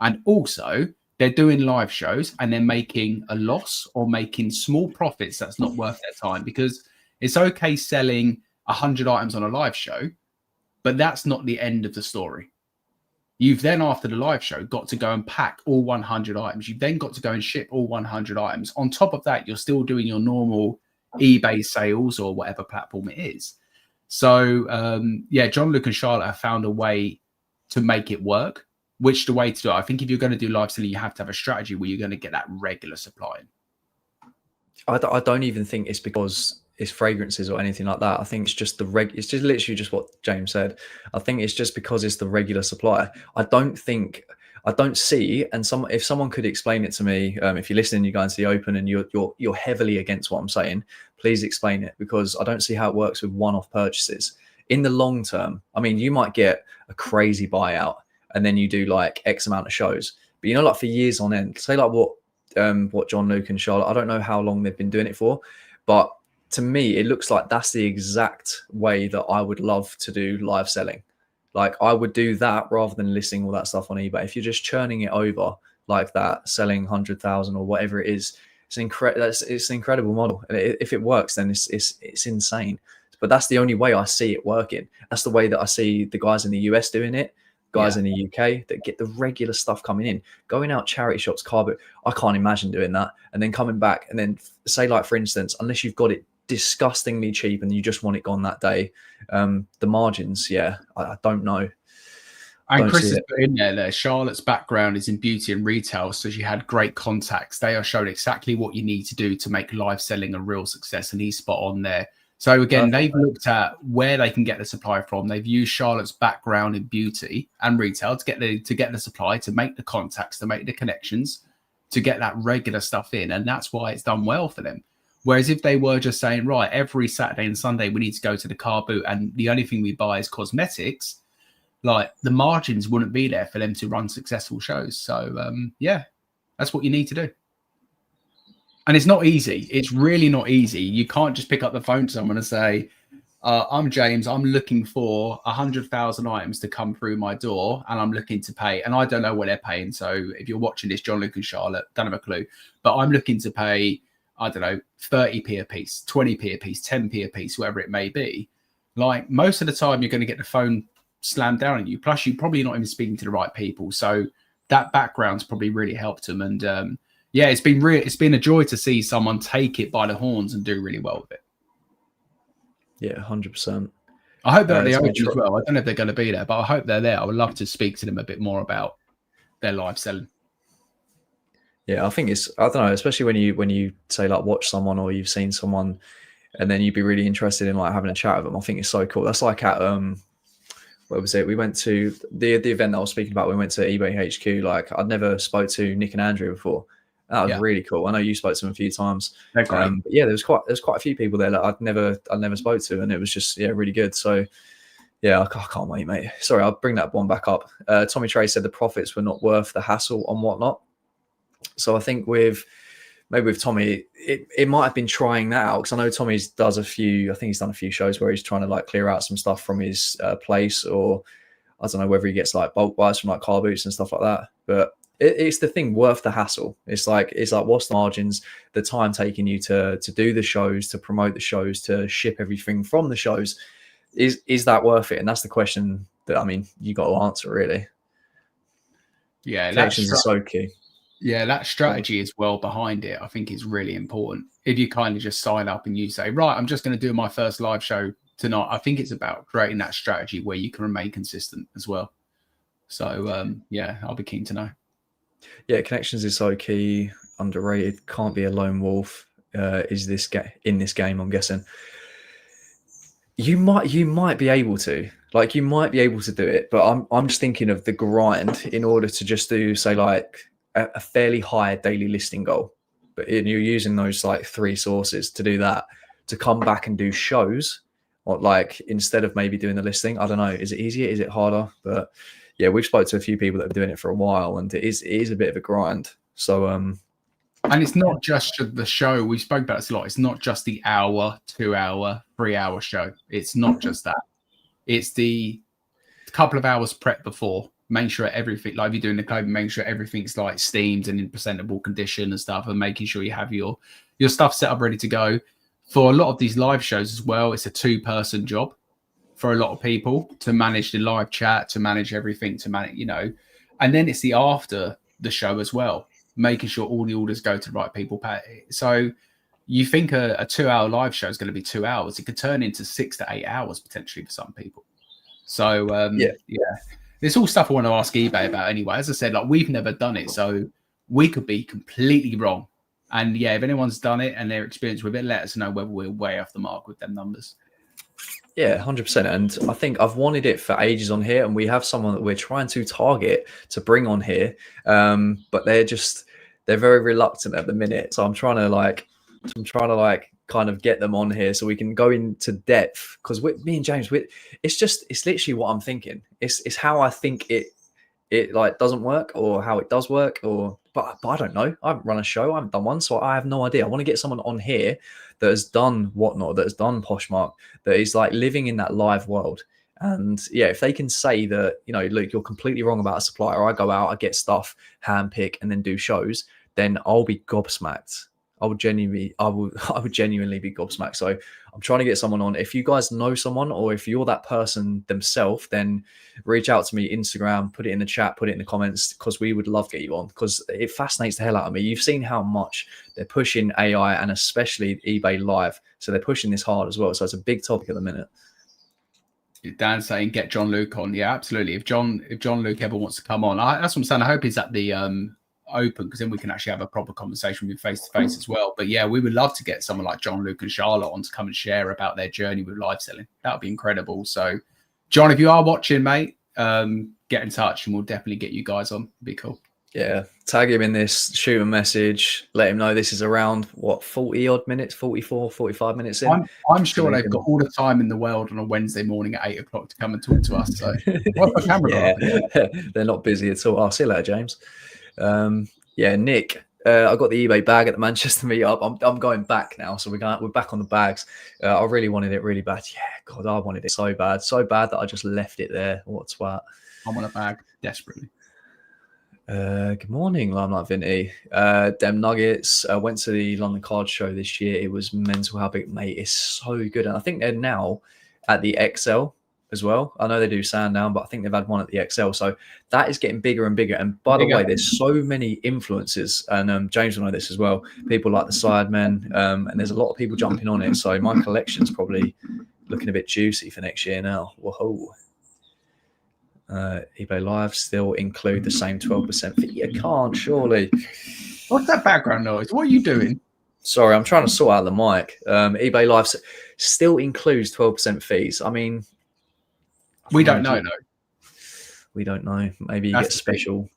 and also they're doing live shows and they're making a loss or making small profits that's not worth their time. Because it's okay selling 100 items on a live show, but that's not the end of the story. You've then, after the live show, got to go and pack all 100 items. You've then got to go and ship all 100 items. On top of that, you're still doing your normal eBay sales or whatever platform it is. So, John Luke and Charlotte have found a way to make it work. Which the way to do it, I think if you're going to do live selling, you have to have a strategy where you're going to get that regular supply. I don't even think it's because it's fragrances or anything like that. I think it's just it's just literally just what James said. I think it's just because it's the regular supply. I don't see, and if someone could explain it to me, if you're listening, you go into the open and you're heavily against what I'm saying, please explain it, because I don't see how it works with one-off purchases. In the long term, I mean, you might get a crazy buyout and then you do like X amount of shows. But like for years on end, say like what John Luke and Charlotte, I don't know how long they've been doing it for, but to me, it looks like that's the exact way that I would love to do live selling. Like I would do that rather than listing all that stuff on eBay. If you're just churning it over like that, selling 100,000 or whatever it is, it's an incredible model. And if it works, then it's insane. But that's the only way I see it working. That's the way that I see the guys in the US doing it, guys in the UK that get the regular stuff coming in, going out charity shops, car boot. I can't imagine doing that. And then coming back and then say like, for instance, unless you've got it disgustingly cheap and you just want it gone that day, the margins, I don't know. And Chris has put in there, Charlotte's background is in beauty and retail, so she had great contacts. They are shown exactly what you need to do to make live selling a real success, and he's spot on there. So again, they've looked at where they can get the supply from. They've used Charlotte's background in beauty and retail to get the supply, to make the contacts, to make the connections, to get that regular stuff in, and that's why it's done well for them. Whereas if they were just saying, right, every Saturday and Sunday we need to go to the car boot, and the only thing we buy is cosmetics, like the margins wouldn't be there for them to run successful shows. So that's what you need to do. And it's not easy. It's really not easy. You can't just pick up the phone to someone and say, I'm James. I'm looking for 100,000 items to come through my door, and I'm looking to pay. And I don't know what they're paying. So if you're watching this, John, Luke, and Charlotte, don't have a clue. But I'm looking to pay, I don't know, 30p a piece, 20p a piece, 10p a piece, whatever it may be. Like most of the time, you're going to get the phone slammed down on you. Plus, you're probably not even speaking to the right people. So that background's probably really helped them. And it's been a joy to see someone take it by the horns and do really well with it. Yeah, 100%. I hope they're at the Open as well. I don't know if they're going to be there, but I hope they're there. I would love to speak to them a bit more about their live selling. Yeah, I think I don't know, especially when you say like watch someone or you've seen someone and then you'd be really interested in like having a chat with them. I think it's so cool. That's like at where was it? We went to the event that I was speaking about. We went to eBay HQ. Like I'd never spoke to Nick and Andrew before. That was really cool. I know you spoke to them a few times. But there's quite a few people there that I'd never spoke to, and it was just really good. So I can't wait, mate. Sorry, I'll bring that one back up. Tommy Trey said the profits were not worth the hassle and whatnot. So I think with Tommy, it might have been trying that out, because I know Tommy's does I think he's done a few shows where he's trying to like clear out some stuff from his place, or I don't know whether he gets like bulk buys from like car boots and stuff like that. But it's the thing worth the hassle. It's like what's the margins, the time taking you to do the shows, to promote the shows, to ship everything from the shows. Is that worth it? And that's the question that you got to answer, really. Yeah, connections are so key. Yeah, that strategy as well behind it, I think, is really important. If you kind of just sign up and you say, right, I'm just going to do my first live show tonight, I think it's about creating that strategy where you can remain consistent as well. So, I'll be keen to know. Yeah, connections is so key, underrated. Can't be a lone wolf. In this game, I'm guessing. You might be able to. Like, you might be able to do it, but I'm just thinking of the grind in order to just do, say, like a fairly high daily listing goal. But you're using those like 3 sources to do that, to come back and do shows, or like instead of maybe doing the listing. I don't know. Is it easier? Is it harder? But yeah, we've spoke to a few people that have been doing it for a while, and it is a bit of a grind. So and it's not just the show. We spoke about this a lot. It's not just the hour, 2 hour, 3 hour show. It's not just that. It's the couple of hours prep before. Make sure everything, like if you're doing the clothing, make sure everything's like steamed and in presentable condition and stuff, and making sure you have your stuff set up ready to go. For a lot of these live shows as well, it's a 2-person job for a lot of people to manage the live chat, to manage everything, to manage, and then it's the after the show as well, making sure all the orders go to the right people. So you think a 2-hour live show is going to be 2 hours. It could turn into 6 to 8 hours potentially for some people. So it's all stuff I want to ask eBay about anyway. As I said, like we've never done it, so we could be completely wrong. And if anyone's done it and their experience with it, let us know whether we're way off the mark with them numbers. Yeah, 100%. And I think I've wanted it for ages on here, and we have someone that we're trying to target to bring on here, but they're very reluctant at the minute. So I'm trying to kind of get them on here so we can go into depth, because with me and James, it's literally what I'm thinking. It's how I think it like doesn't work or how it does work, or but I don't know. I haven't run a show, I haven't done one, so I have no idea. I want to get someone on here that has done Whatnot, that has done Poshmark, that is like living in that live world. And yeah, if they can say that, you know, look, you're completely wrong about a supplier, I go out, I get stuff, handpick, and then do shows, then I'll be gobsmacked. I would genuinely be gobsmacked. So I'm trying to get someone on. If you guys know someone, or if you're that person themselves, then reach out to me, Instagram, put it in the chat, put it in the comments, because we would love to get you on, because it fascinates the hell out of me. You've seen how much they're pushing AI, and especially eBay Live. So they're pushing this hard as well. So it's a big topic at the minute. Dan saying get John Luke on. Yeah, absolutely. If John Luke ever wants to come on, that's what I'm saying. I hope he's at the open, because then we can actually have a proper conversation with face to face as well. But yeah, we would love to get someone like John Luke and Charlotte on to come and share about their journey with live selling. That would be incredible. So John, if you are watching, mate, get in touch and we'll definitely get you guys on. It'd be cool. Yeah, tag him in this, shoot him a message, let him know this is around, what, 40 odd minutes, 44, 45 minutes in. I'm sure they've got all the time in the world on a Wednesday morning at 8 o'clock to come and talk to us. So camera they're not busy at all. I'll see you later, James. Yeah, Nick, I got the eBay bag at the Manchester meetup. I'm going back now, so we're back on the bags. I really wanted it really bad. Yeah, God, I wanted it so bad that I just left it there. What twat. I want a bag desperately. Good morning, Limelight Vinty. Dem Nuggets. Went to the London Card Show this year. It was mental how big, mate. It's so good. And I think they're now at the XL as well. I know they do Sandown, but I think they've had one at the XL. So that is getting bigger and bigger. And by the way, there's so many influencers, and James will know this as well. People like the Sidemen, and there's a lot of people jumping on it. So my collection's probably looking a bit juicy for next year now. Whoa. eBay Live still include the same 12% fee? You can't, surely. What's that background noise? What are you doing? Sorry, I'm trying to sort out the mic. eBay Live still includes 12% fees. I mean, we don't know, though. We don't know. Maybe you get special.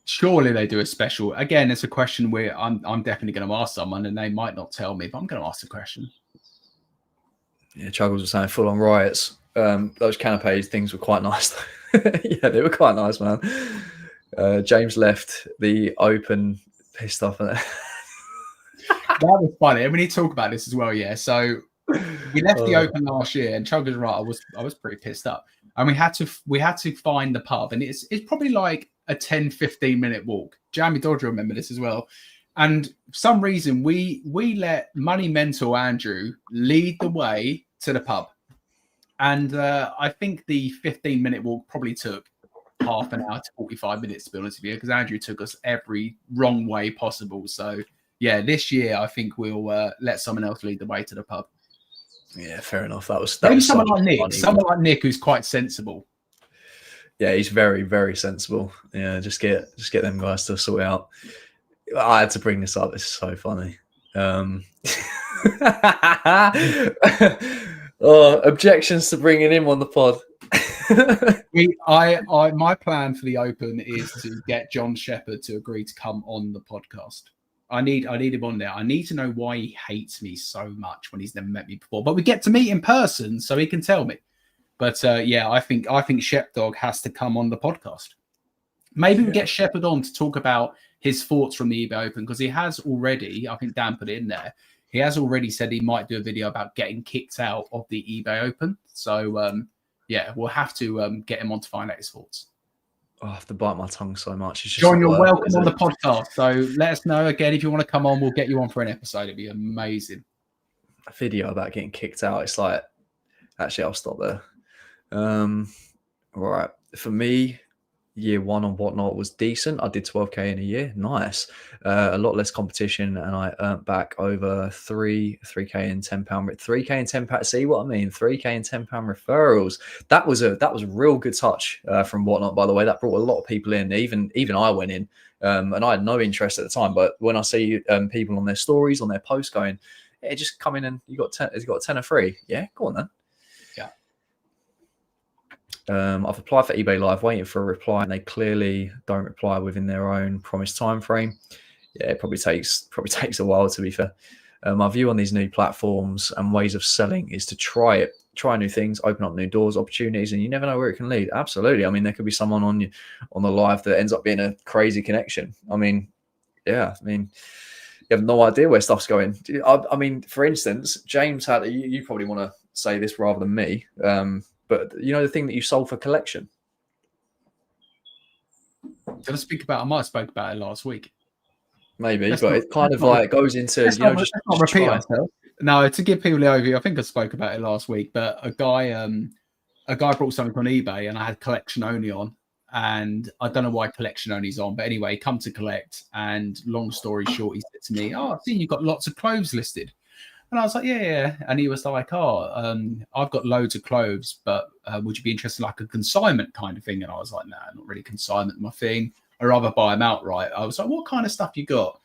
Surely they do a special. Again, it's a question where I'm definitely going to ask someone, and they might not tell me, but I'm going to ask the question. Yeah, Chuggles was saying full on riots. Those canapes things were quite nice. Yeah, they were quite nice, man. James left the open pissed off. That was funny. We need to talk about this as well. Yeah, so we left the open last year, and Chuggles right. I was pretty pissed up, and we had to find the pub, and it's probably like a 10-15 minute walk. Jamie Dodger remember this as well. And for some reason, we let Money Mental Andrew lead the way to the pub. And I think the 15-minute walk probably took half an hour to 45 minutes, to be honest with you, because Andrew took us every wrong way possible. So, yeah, this year I think we'll let someone else lead the way to the pub. Yeah, fair enough. That was someone like Nick. Someone like Nick who's quite sensible. Yeah, he's very, very sensible. Yeah, just get them guys to sort it out. I had to bring this up. This is so funny. Objections to bringing him on the pod. My plan for the open is to get John Shepherd to agree to come on the podcast. I need him on there. I need to know why he hates me so much when he's never met me before. But we get to meet in person, so he can tell me. But yeah, I think Shepdog has to come on the podcast. Maybe we get Shepherd on to talk about his thoughts from the eBay Open, because he has already, I think Dan put it in there, he has already said he might do a video about getting kicked out of the eBay Open. So, yeah, we'll have to get him on to find out his thoughts. I have to bite my tongue so much. It's just John, you're welcome on the podcast. So let us know again if you want to come on. We'll get you on for an episode. It'd be amazing. A video about getting kicked out. It's like, actually, I'll stop there. All right. For me, year one on Whatnot was decent. I did 12K in a year. Nice. A lot less competition, and I earned back over 3K and £10. 3K and £10. See what I mean? 3K and £10 referrals. That was a real good touch from Whatnot, by the way. That brought a lot of people in. Even I went in, and I had no interest at the time. But when I see people on their stories, on their posts going, "Hey, just come in and you got 10 free." Yeah, go on then. I've applied for eBay Live, waiting for a reply, and they clearly don't reply within their own promised time frame. Yeah, it probably takes a while, to be fair. My view on these new platforms and ways of selling is to try new things, open up new doors, opportunities, and you never know where it can lead. Absolutely. I mean, there could be someone on the live that ends up being a crazy connection. I mean, yeah, I mean, you have no idea where stuff's going. I mean, for instance, James had, you probably want to say this rather than me, but the thing that you sold for collection. Did I speak about? I might have spoke about it last week. Maybe, but it kind of like goes into just repeat ourselves. No, to give people the overview, I think I spoke about it last week. But a guy brought something on eBay, and I had collection only on, and I don't know why collection only's on, but anyway, come to collect. And long story short, he said to me, "Oh, I've seen you've got lots of clothes listed." And I was like, yeah. And he was like, I've got loads of clothes, but would you be interested in like a consignment kind of thing? And I was like, nah, not really consignment my thing. I'd rather buy them outright. I was like, what kind of stuff you got?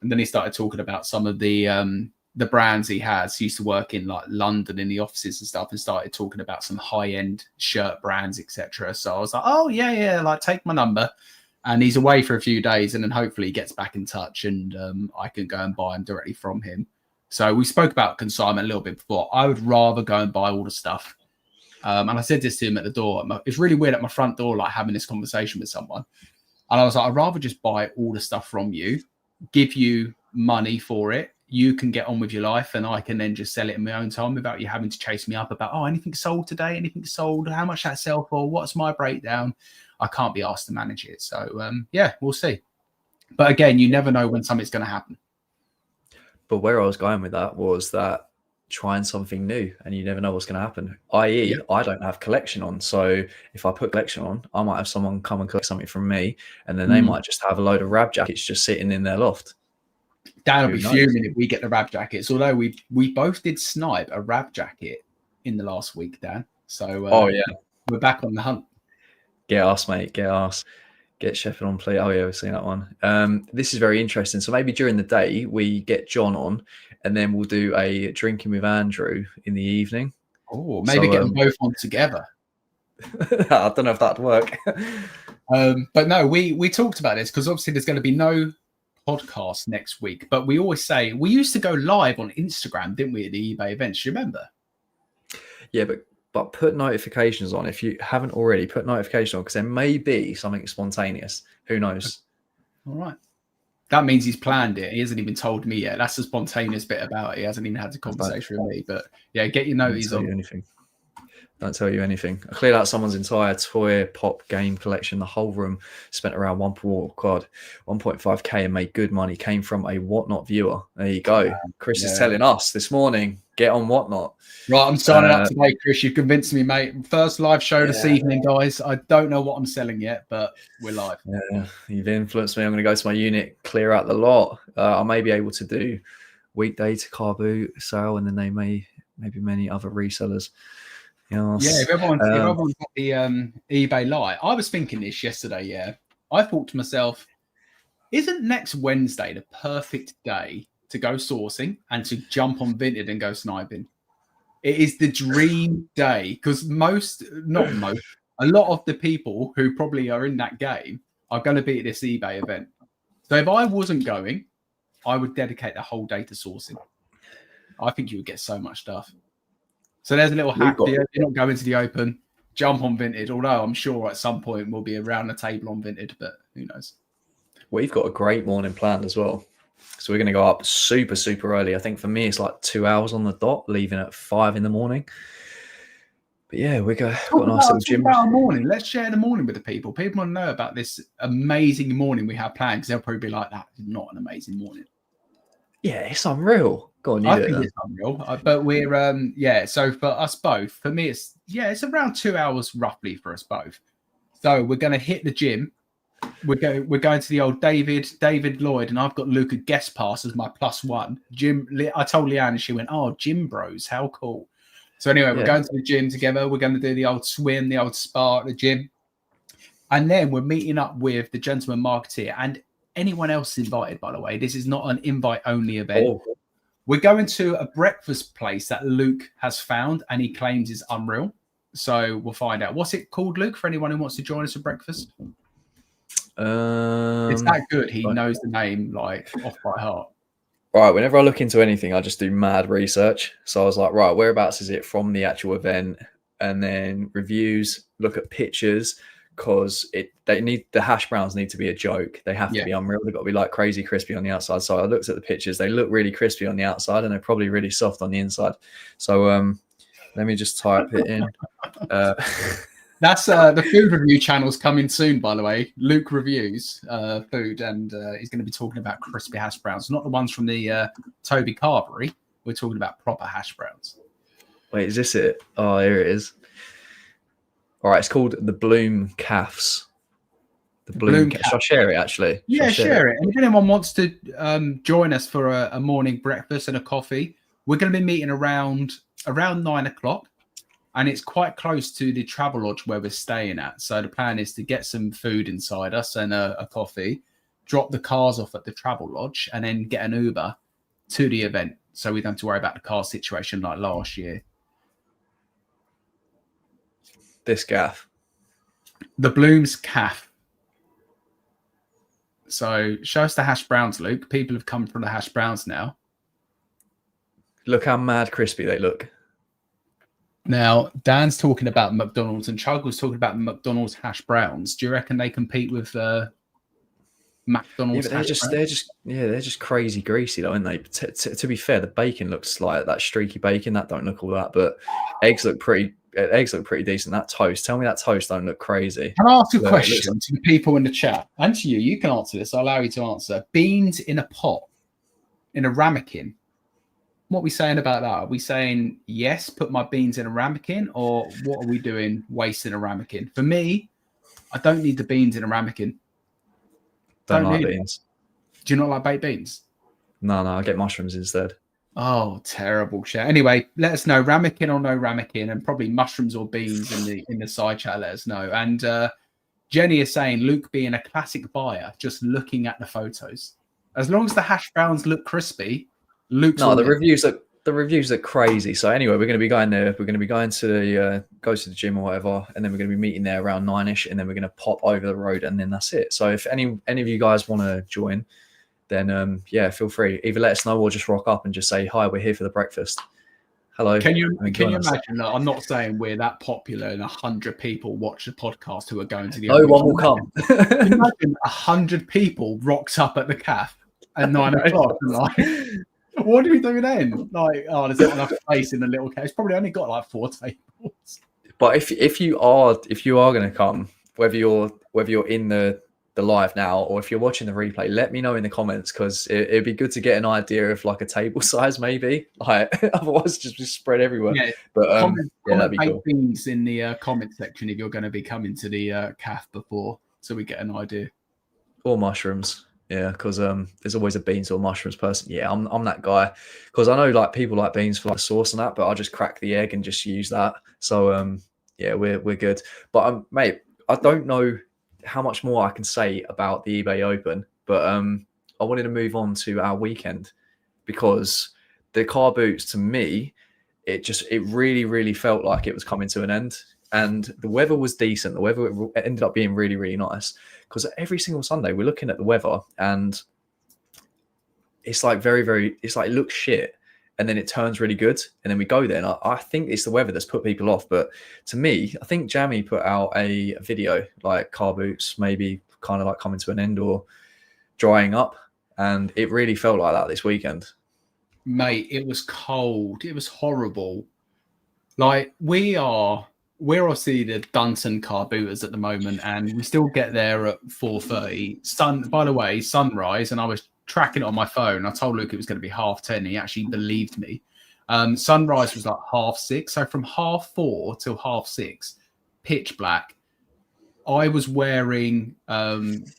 And then he started talking about some of the brands he has. He used to work in like London in the offices and stuff, and started talking about some high-end shirt brands, etc. So I was like, oh, yeah, like take my number. And he's away for a few days, and then hopefully he gets back in touch, and I can go and buy them directly from him. So we spoke about consignment a little bit before. I would rather go and buy all the stuff. And I said this to him at the door. It's really weird at my front door, like having this conversation with someone. And I was like, I'd rather just buy all the stuff from you, give you money for it. You can get on with your life, and I can then just sell it in my own time without you having to chase me up about, anything sold today, anything sold, how much that sell for, what's my breakdown. I can't be asked to manage it. So, yeah, we'll see. But again, you never know when something's going to happen. But where I was going with that was that trying something new, and you never know what's going to happen. I.e., I don't have collection on. So if I put collection on, I might have someone come and collect something from me, and then they might just have a load of rab jackets just sitting in their loft. Dan will be fuming if we get the rab jackets. Although we both did snipe a rab jacket in the last week, Dan. So we're back on the hunt. Get us, mate. Get us. Get Sheffield on play. Oh yeah, we've seen that one. This is very interesting. So maybe during the day we get John on, and then we'll do a drinking with Andrew in the evening. Oh, maybe get them both on together. I don't know if that'd work. But no, we talked about this because obviously there's going to be no podcast next week. But we always say we used to go live on Instagram, didn't we, at the eBay events? Do you remember? Yeah, but put notifications on. If you haven't already, put notifications on, because there may be something spontaneous. Who knows? All right. That means he's planned it. He hasn't even told me yet. That's the spontaneous bit about it. He hasn't even had a conversation with me. But yeah, get your notice on. Don't tell you anything. I cleared out someone's entire toy pop game collection. The whole room, spent around 1.5k and made good money. Came from a Whatnot viewer. There you go. Chris is telling us this morning, get on Whatnot. Right, I'm signing up today, Chris. You've convinced me, mate. First live show this evening, guys. I don't know what I'm selling yet, but we're live. Yeah, you've influenced me. I'm going to go to my unit, clear out the lot. I may be able to do weekday to car boot sale, and then maybe many other resellers. Yes. Yeah, if everyone's got the eBay Lite. I was thinking this yesterday, yeah. I thought to myself, isn't next Wednesday the perfect day to go sourcing and to jump on Vinted and go sniping? It is the dream day, because a lot of the people who probably are in that game are going to be at this eBay event. So if I wasn't going, I would dedicate the whole day to sourcing. I think you would get so much stuff. So there's a little hack here. You're not going to the open, jump on Vinted, although I'm sure at some point we'll be around the table on Vinted, but who knows? We've got a great morning planned as well. So we're going to go up super, super early. I think for me, it's like 2 hours on the dot, leaving at 5 in the morning. But yeah, we've got a nice little gym. Morning. Let's share the morning with the people. People want to know about this amazing morning we have planned, because they'll probably be like, that is not an amazing morning. Yeah, it's unreal. Go on, I think it's unreal. But we're so for us both, for me it's around 2 hours roughly for us both. So we're gonna hit the gym. We're going to the old David Lloyd, and I've got Luca guest pass as my +1. Gym. I told Leanne, and she went, "Oh, gym bros, how cool." So anyway, we're going to the gym together. We're going to do the old swim, the old spa at the gym. And then we're meeting up with the gentleman marketeer and anyone else invited, by the way. This is not an invite-only event. Oh. We're going to a breakfast place that Luke has found, and he claims is unreal. So we'll find out. What's it called, Luke, for anyone who wants to join us for breakfast? It's that good. He knows the name like off by heart. right, whenever I look into anything, I just do mad research. So I was like, right, whereabouts is it from the actual event? And then reviews, look at pictures, because the hash browns need to be a joke. They have to be unreal. They've got to be like crazy crispy on the outside. So I looked at the pictures. They look really crispy on the outside, and they're probably really soft on the inside. So let me just type it in. That's the food review channel's coming soon, by the way. Luke reviews food, and he's going to be talking about crispy hash browns, not the ones from the Toby Carvery. We're talking about proper hash browns. Wait, is this it? Oh, here it is. All right, it's called the Bloom Calves. The Bloom. Should I share it actually? Yeah, share it. And if anyone wants to join us for a morning breakfast and a coffee, we're going to be meeting around 9 o'clock. And it's quite close to the travel lodge where we're staying at. So the plan is to get some food inside us and a coffee, drop the cars off at the travel lodge, and then get an Uber to the event. So we don't have to worry about the car situation like last year. This gaff. The Bloom's Calf. So show us the hash browns, Luke. People have come from the hash browns now. Look how mad crispy they look. Now, Dan's talking about McDonald's and Chug was talking about McDonald's hash browns. Do you reckon they compete with McDonald's? Yeah, they're just crazy greasy though, aren't they? To be fair, the bacon looks like that streaky bacon. That don't look all that, but eggs look pretty decent. That toast, tell me that toast don't look crazy. Can I ask a question to the people in the chat and to you? You can answer this. I'll allow you to answer. Beans in a pot, in a ramekin. What are we saying about that? Are we saying, yes, put my beans in a ramekin, or what are we doing, wasting a ramekin? For me, I don't need the beans in a ramekin. Don't like beans. Do you not like baked beans? No, I get mushrooms instead. Oh, terrible shit. Anyway, let us know, ramekin or no ramekin, and probably mushrooms or beans in the side chat. Let us know. And Jenny is saying, Luke being a classic buyer, just looking at the photos. As long as the hash browns look crispy, Luke's no, the reviews look crazy. So anyway, we're going to be going there. We're going to be going to go to the gym or whatever, and then we're going to be meeting there around 9ish, and then we're going to pop over the road, and then that's it. So if any of you guys want to join, then yeah, feel free. Either let us know or just rock up and just say hi. We're here for the breakfast. Hello. Can you imagine? Look, I'm not saying we're that popular, and 100 people watch the podcast who are going to the. No one will come. Imagine 100 people rocked up at the calf at 9 o'clock. Like, what do we do then? Like, oh, there's not enough space in the little cave. It's probably only got like 4 tables. But if you are going to come, whether you're in the live now or if you're watching the replay, let me know in the comments, because it'd be good to get an idea of like a table size, maybe. Like otherwise, just spread everywhere. Yeah, but comment that'd be cool. Things in the comment section if you're going to be coming to the calf before, so we get an idea. Or mushrooms. Yeah, because there's always a beans or mushrooms person. Yeah, I'm that guy, because I know like people like beans for like sauce and that, but I just crack the egg and just use that. So yeah, we're good. But mate, I don't know how much more I can say about the eBay Open, but I wanted to move on to our weekend, because the car boots, to me, it really felt like it was coming to an end. And the weather was decent. The weather ended up being really, really nice, because every single Sunday we're looking at the weather and it's like it's like it looks shit, and then it turns really good, and then we go there. And I think it's the weather that's put people off. But to me, I think Jamie put out a video like car boots maybe kind of like coming to an end or drying up, and it really felt like that this weekend. Mate, it was cold. It was horrible. Like we're obviously the Dunton car booters at the moment, and we still get there at 4:30. By the way, sunrise, and I was tracking it on my phone. I told Luke it was going to be 10:30. He actually believed me. Sunrise was like 6:30. So from 4:30 till 6:30, pitch black. I was wearing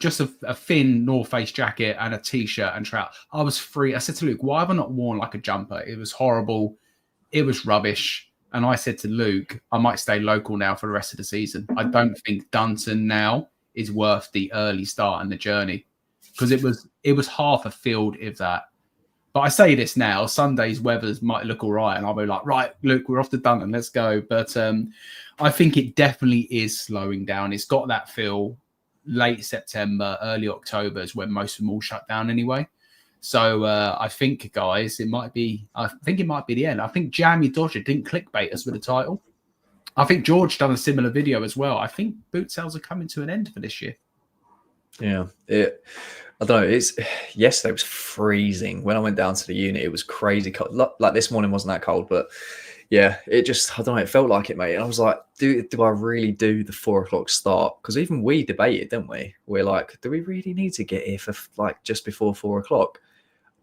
just a thin North Face jacket and a t-shirt and trout. I was free. I said to Luke, why have I not worn like a jumper? It was horrible. It was rubbish. And I said to Luke, I might stay local now for the rest of the season. I don't think Dunton now is worth the early start and the journey, because it was half a field, if that. But I say this now, Sunday's weathers might look all right, and I'll be like, right, Luke, we're off to Dunton, let's go. But I think it definitely is slowing down. It's got that feel. Late September, early October is when most of them all shut down anyway. So I think, guys, it might be the end. I think Jamie Dodger didn't clickbait us with the title. I think George done a similar video as well. I think boot sales are coming to an end for this year. Yeah, I don't know. Yesterday was freezing. When I went down to the unit, it was crazy cold. Like this morning wasn't that cold, but yeah, it just, I don't know, it felt like it, mate. And I was like, do I really do the 4 o'clock start? Because even we debated, didn't we? We're like, do we really need to get here for like just before 4 o'clock?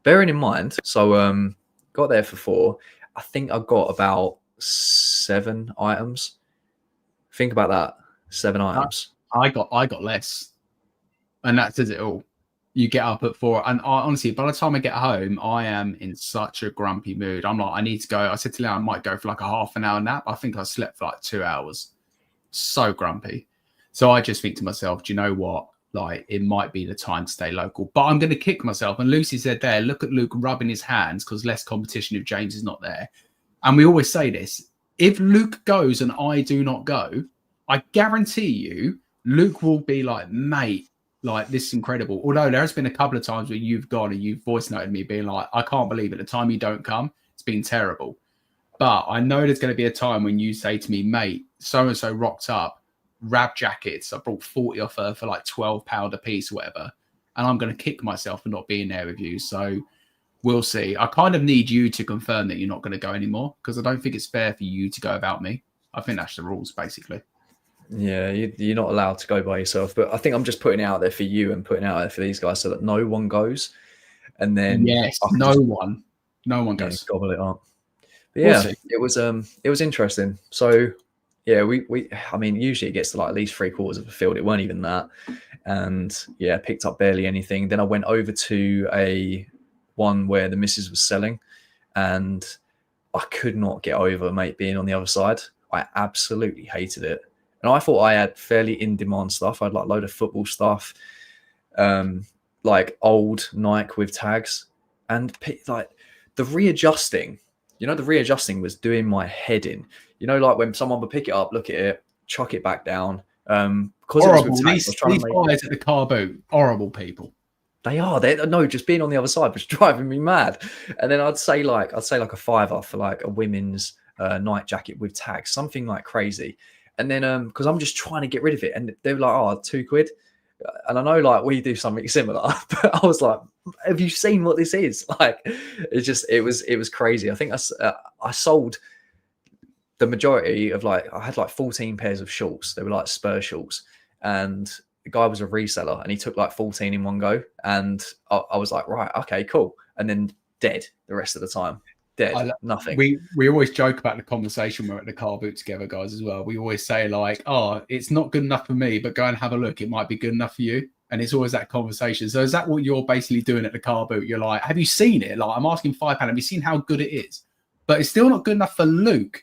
Bearing in mind, so got there for 4. I think I got about 7 items. Think about that, 7 items. I got less, and that says it all. You get up at 4, and honestly, by the time I get home, I am in such a grumpy mood. I'm like, I need to go. I said to Leon, I might go for like a half an hour nap. I think I slept for like 2 hours. So grumpy. So I just think to myself, do you know what? Like, it might be the time to stay local, but I'm going to kick myself. And Lucy said there, look at Luke rubbing his hands because less competition if James is not there. And we always say this, if Luke goes and I do not go, I guarantee you, Luke will be like, mate, like, this is incredible. Although there has been a couple of times where you've gone and you've voice noted me being like, I can't believe it. The time you don't come, it's been terrible. But I know there's going to be a time when you say to me, mate, so-and-so rocked up, Rab jackets. I brought 40 off her for like £12 a piece or whatever. And I'm going to kick myself for not being there with you. So we'll see. I kind of need you to confirm that you're not going to go anymore because I don't think it's fair for you to go without me. I think that's the rules, basically. Yeah, you're not allowed to go by yourself. But I think I'm just putting it out there for you and putting it out there for these guys so that no one goes. And then no one goes. Gobble it up. But yeah, it was interesting. So yeah, I mean, usually it gets to like at least 3/4 of the field. It weren't even that. And yeah, picked up barely anything. Then I went over to a one where the missus was selling and I could not get over, mate, being on the other side. I absolutely hated it. And I thought I had fairly in-demand stuff. I had like a load of football stuff, like old Nike with tags. And like the readjusting, the readjusting was doing my head in. Like when someone would pick it up, look at it, chuck it back down. Because horrible. These guys at the car boot, horrible people. They are. No, just being on the other side was driving me mad. And then I'd say like a £5 for like a women's night jacket with tags, something like crazy. And then because I'm just trying to get rid of it, and they were like, "Oh, £2." And I know like we do something similar, but I was like, "Have you seen what this is?" Like, it was crazy. I think I sold the majority of I had like 14 pairs of shorts. They were like Spurs shorts, and the guy was a reseller, and he took like 14 in one go. And I was like, right, okay, cool. And then dead the rest of the time. Dead, nothing. We always joke about the conversation we're at the car boot together, guys, as well. We always say like, oh, it's not good enough for me, but go and have a look. It might be good enough for you. And it's always that conversation. So is that what you're basically doing at the car boot? You're like, have you seen it? Like, I'm asking £5. Have you seen how good it is? But it's still not good enough for Luke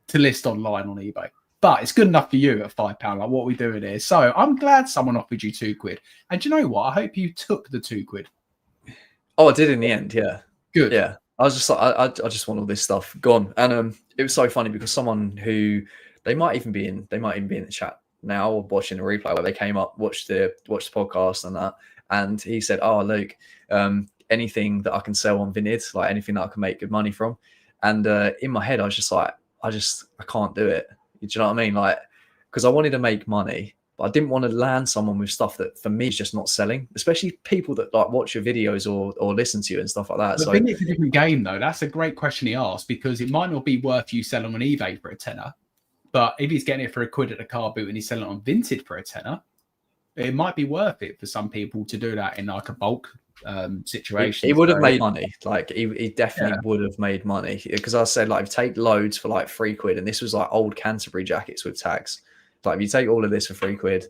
to list online on eBay. But it's good enough for you at £5. Like, what are we doing here? So I'm glad someone offered you £2. And do you know what? I hope you took the £2. Oh, I did in the end. Yeah. Good. Yeah. I was just like, I just want all this stuff gone. And it was so funny because someone who they might even be in the chat now or watching the replay where they came up, watched the podcast and that. And he said, "Oh, Luke, anything that I can sell on Vinted, like anything that I can make good money from." And in my head, I was just like, I can't do it. Do you know what I mean? Like, because I wanted to make money, but I didn't want to land someone with stuff that for me is just not selling, especially people that like watch your videos or listen to you and stuff like that. But I think it's a different game though. That's a great question he asked because it might not be worth you selling on eBay for a tenner, but if he's getting it for £1 at a car boot and he's selling it on Vinted for a tenner, it might be worth it for some people to do that in like a bulk situation. He would have made money. Like he definitely would have made money because I said like take loads for like £3, and this was like old Canterbury jackets with tags. Like if you take all of this for £3,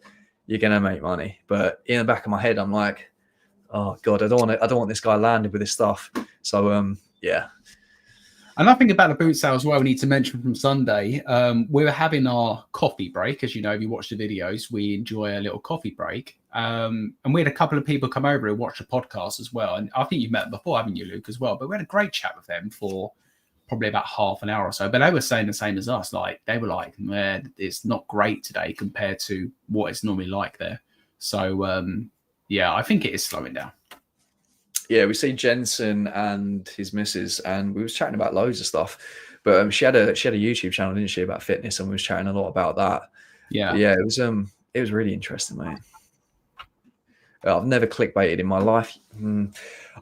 you're gonna make money. But in the back of my head, I'm like, oh god, I don't want this guy landed with this stuff. So yeah. Another thing about the boot sale as well, we need to mention from Sunday, we were having our coffee break. As you know, if you watch the videos, we enjoy a little coffee break. And we had a couple of people come over and watch the podcast as well. And I think you've met them before, haven't you, Luke, as well? But we had a great chat with them for probably about half an hour or so. But they were saying the same as us. Like they were like, man, it's not great today compared to what it's normally like there. So, yeah, I think it is slowing down. Yeah, we see Jensen and his missus, and we was chatting about loads of stuff. But she had a YouTube channel, didn't she, about fitness, and we was chatting a lot about that. Yeah. But yeah, it was really interesting, mate. I've never clickbaited in my life.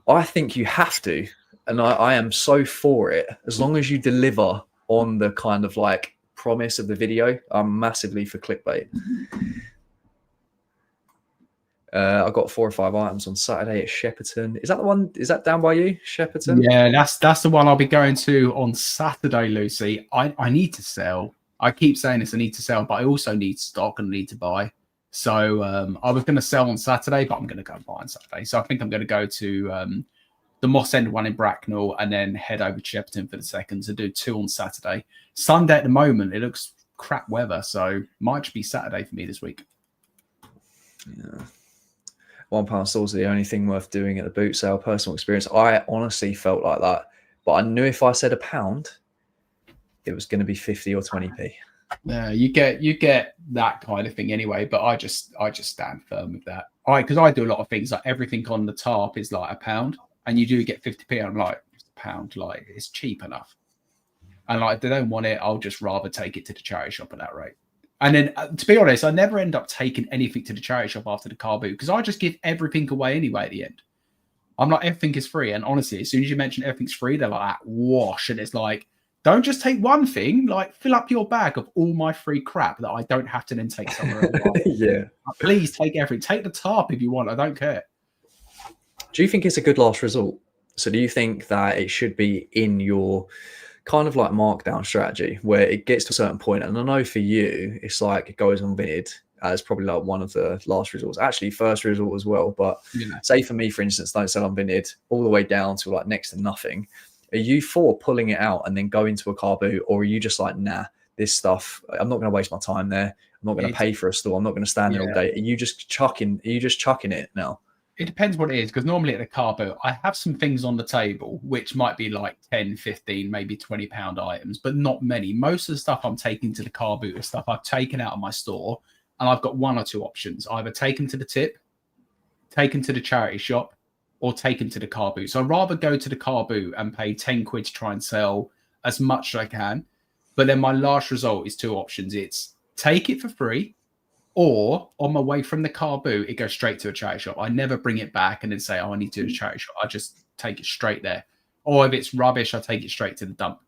I think you have to, and I am so for it. As long as you deliver on the kind of like promise of the video, I'm massively for clickbait. I got 4 or 5 items on Saturday at Shepperton. Is that the one? Is that down by you, Shepperton? Yeah, that's the one I'll be going to on Saturday, Lucy. I need to sell. I keep saying this, I need to sell, but I also need stock and need to buy. So I was going to sell on Saturday, but I'm going to go buy on Saturday. So I think I'm going to go to the Moss End one in Bracknell and then head over to Shepperton for the second to do 2 on Saturday. Sunday at the moment, it looks crap weather, so might just be Saturday for me this week. Yeah. £1 stores are the only thing worth doing at the boot sale. Personal experience. I honestly felt like that, but I knew if I said £1, it was going to be 50 or 20p. Yeah, you get that kind of thing anyway. But I just stand firm with that. Because I do a lot of things like everything on the top is like £1, and you do get 50p. I'm like, it's £1, like it's cheap enough. And like if they don't want it, I'll just rather take it to the charity shop at that rate. And then, to be honest, I never end up taking anything to the charity shop after the car boot because I just give everything away anyway at the end. I'm like, everything is free. And honestly, as soon as you mention everything's free, they're like, wash. And it's like, don't just take one thing, like fill up your bag of all my free crap that I don't have to then take somewhere else. Yeah. Please take everything. Take the tarp if you want. I don't care. Do you think it's a good last resort? So do you think that it should be in your kind of like markdown strategy where it gets to a certain point? And I know for you, it's like it goes unvinted as probably like one of the last resorts, actually first resort as well. But say for me, for instance, don't sell unvinted all the way down to like next to nothing. Are you for pulling it out and then going to a car boot, or are you just like, nah, this stuff, I'm not going to waste my time there. I'm not going to pay for a store. I'm not going to stand there all day. Are you just chucking it now? It depends what it is, because normally at the car boot, I have some things on the table, which might be like 10, 15, maybe £20 items, but not many. Most of the stuff I'm taking to the car boot is stuff I've taken out of my store, and I've got 1 or 2 options. Either take them to the tip, take them to the charity shop, or take them to the car boot. So I'd rather go to the car boot and pay 10 quid to try and sell as much as I can. But then my last result is 2 options. It's take it for free, or on my way from the car boot, it goes straight to a charity shop. I never bring it back and then say, oh, I need to do a charity shop. I just take it straight there. Or if it's rubbish, I take it straight to the dump.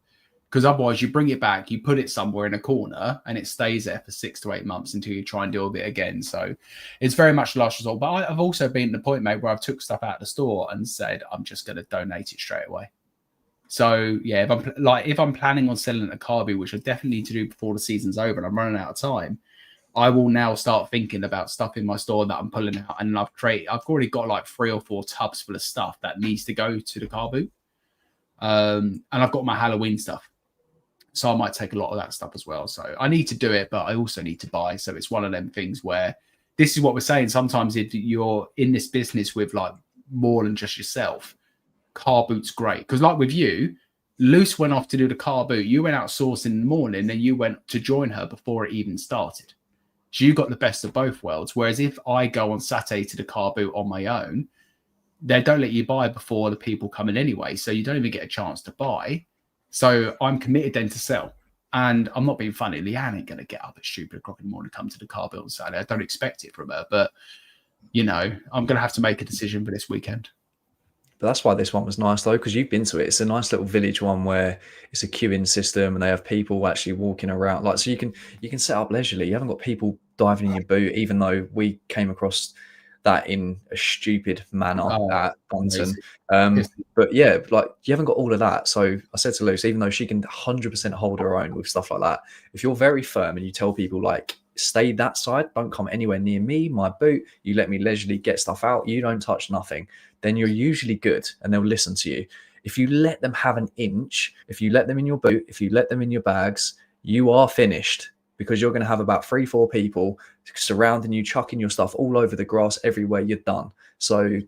Because otherwise you bring it back, you put it somewhere in a corner and it stays there for 6 to 8 months until you try and deal with it again. So it's very much the last resort. But I've also been at the point, mate, where I've took stuff out of the store and said, I'm just going to donate it straight away. So yeah, if I'm planning on selling a car boot, which I definitely need to do before the season's over and I'm running out of time, I will now start thinking about stuff in my store that I'm pulling out. And I've already got like 3 or 4 tubs full of stuff that needs to go to the car boot. And I've got my Halloween stuff. So I might take a lot of that stuff as well. So I need to do it, but I also need to buy. So it's one of them things where this is what we're saying. Sometimes if you're in this business with like more than just yourself, car boot's great. Because like with you, Luce went off to do the car boot. You went outsourcing in the morning and you went to join her before it even started. So you got the best of both worlds. Whereas if I go on Saturday to the car boot on my own, they don't let you buy before the people come in anyway. So you don't even get a chance to buy. So I'm committed then to sell. And I'm not being funny. Leanne ain't going to get up at stupid o'clock in the morning to come to the car boot on Saturday. I don't expect it from her. But, you know, I'm going to have to make a decision for this weekend. But that's why this one was nice, though, because you've been to it. It's a nice little village one where it's a queuing system and they have people actually walking around. Like, so you can set up leisurely. You haven't got people diving in your boot, even though we came across that in a stupid manner at Bunton. But yeah, like you haven't got all of that. So I said to Luce, even though she can 100% hold her own with stuff like that, if you're very firm and you tell people like, stay that side, don't come anywhere near me, my boot, you let me leisurely get stuff out, you don't touch nothing, then you're usually good and they'll listen to you. If you let them have an inch, if you let them in your boot, if you let them in your bags, you are finished, because you're going to have about 3-4 people surrounding you, chucking your stuff all over the grass everywhere. You're done. So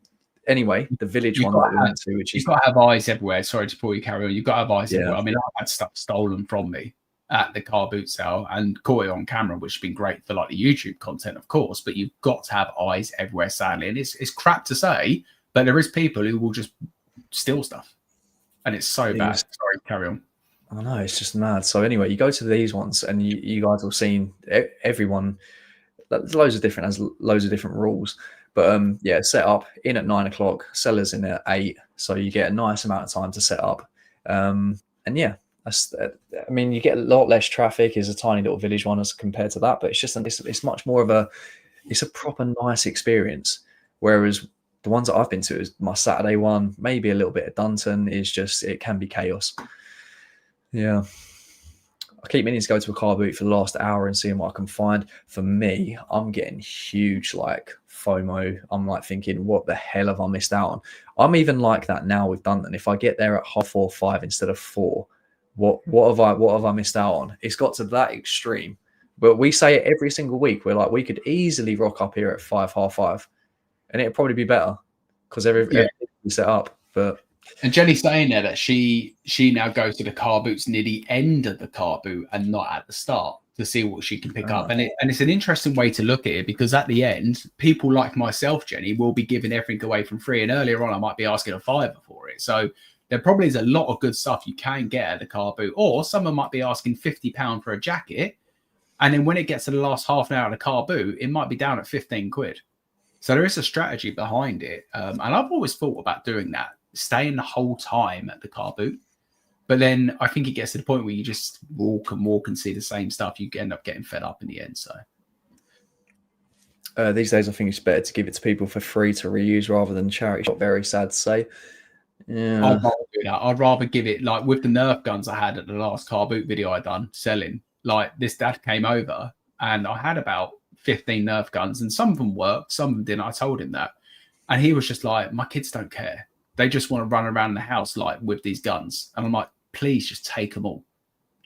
anyway, the village one that we went to, which is, you've got to have eyes everywhere. Sorry to pull you carry on. You've got to have eyes everywhere. I mean, I've had stuff stolen from me at the car boot sale and caught it on camera, which has been great for like the YouTube content, of course, but you've got to have eyes everywhere, sadly. And it's crap to say, But there is people who will just steal stuff, and it's so bad. Sorry, carry on. I know, it's just mad. So anyway, you go to these ones, and you guys have seen everyone. There's loads of different rules, but yeah, set up in at 9 o'clock, sellers in at 8, so you get a nice amount of time to set up. And yeah, I mean, you get a lot less traffic. It's a tiny little village one as compared to that, but it's just it's much more of it's a proper nice experience. Whereas the ones that I've been to, is my Saturday one, maybe a little bit of Dunton, is just, it can be chaos. Yeah. I keep meaning to go to a car boot for the last hour and seeing what I can find. For me, I'm getting huge like FOMO. I'm like thinking, what the hell have I missed out on? I'm even like that now with Dunton. If I get there at 4:30, 5 instead of 4, what have I missed out on? It's got to that extreme. But we say it every single week. We're like, we could easily rock up here at 5, 5:30, and it'd probably be better because everything set up. But and Jenny's saying there that she now goes to the car boots near the end of the car boot and not at the start to see what she can pick up. And it's an interesting way to look at it, because at the end, people like myself, Jenny, will be giving everything away from free. And earlier on, I might be asking a £5 for it. So there probably is a lot of good stuff you can get at the car boot. Or someone might be asking £50 for a jacket. And then when it gets to the last half an hour of the car boot, it might be down at 15 quid. So there is a strategy behind it. And I've always thought about doing that, staying the whole time at the car boot. But then I think it gets to the point where you just walk and see the same stuff. You end up getting fed up in the end. So these days, I think it's better to give it to people for free to reuse rather than charity shop. Very sad to say. Yeah. I'd rather do that. I'd rather give it, like with the Nerf guns I had at the last car boot video I done selling. Like this dad came over and I had about 15 Nerf guns, and some of them worked, some of them didn't. I told him that. And he was just like, my kids don't care. They just want to run around the house like with these guns. And I'm like, please just take them all.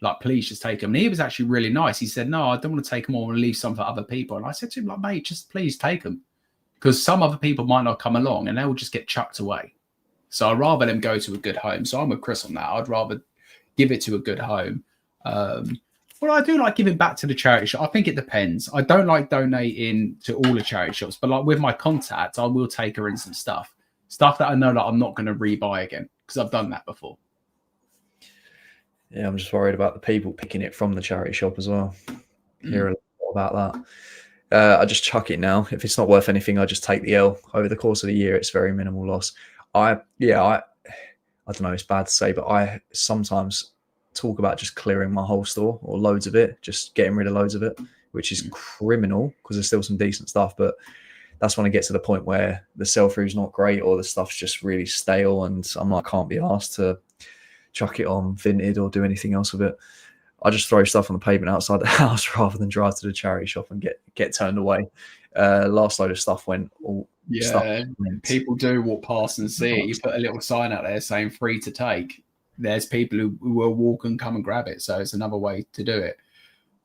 Like, please just take them. And he was actually really nice. He said, no, I don't want to take them all and leave some for other people. And I said to him, like, mate, just please take them. Because some other people might not come along and they'll just get chucked away. So I'd rather them go to a good home. So I'm with Chris on that. I'd rather give it to a good home. Well, I do like giving back to the charity shop. I think it depends. I don't like donating to all the charity shops, but like with my contacts, I will take her in some stuff that I know that I'm not going to rebuy again, because I've done that before. Yeah, I'm just worried about the people picking it from the charity shop as well. Hear a lot about that. I just chuck it now. If it's not worth anything, I just take the L. Over the course of the year, it's very minimal loss. I don't know, it's bad to say, but I sometimes talk about just clearing my whole store or loads of it, just getting rid of loads of it, which is criminal because there's still some decent stuff. But that's when I get to the point where the sell-through is not great or the stuff's just really stale, and I'm like, can't be asked to chuck it on Vinted or do anything else with it. I just throw stuff on the pavement outside the house rather than drive to the charity shop and get turned away. Last load of stuff went all. Yeah, people do walk past and see it. You put a little sign out there saying free to take. There's people who will walk and come and grab it. So it's another way to do it.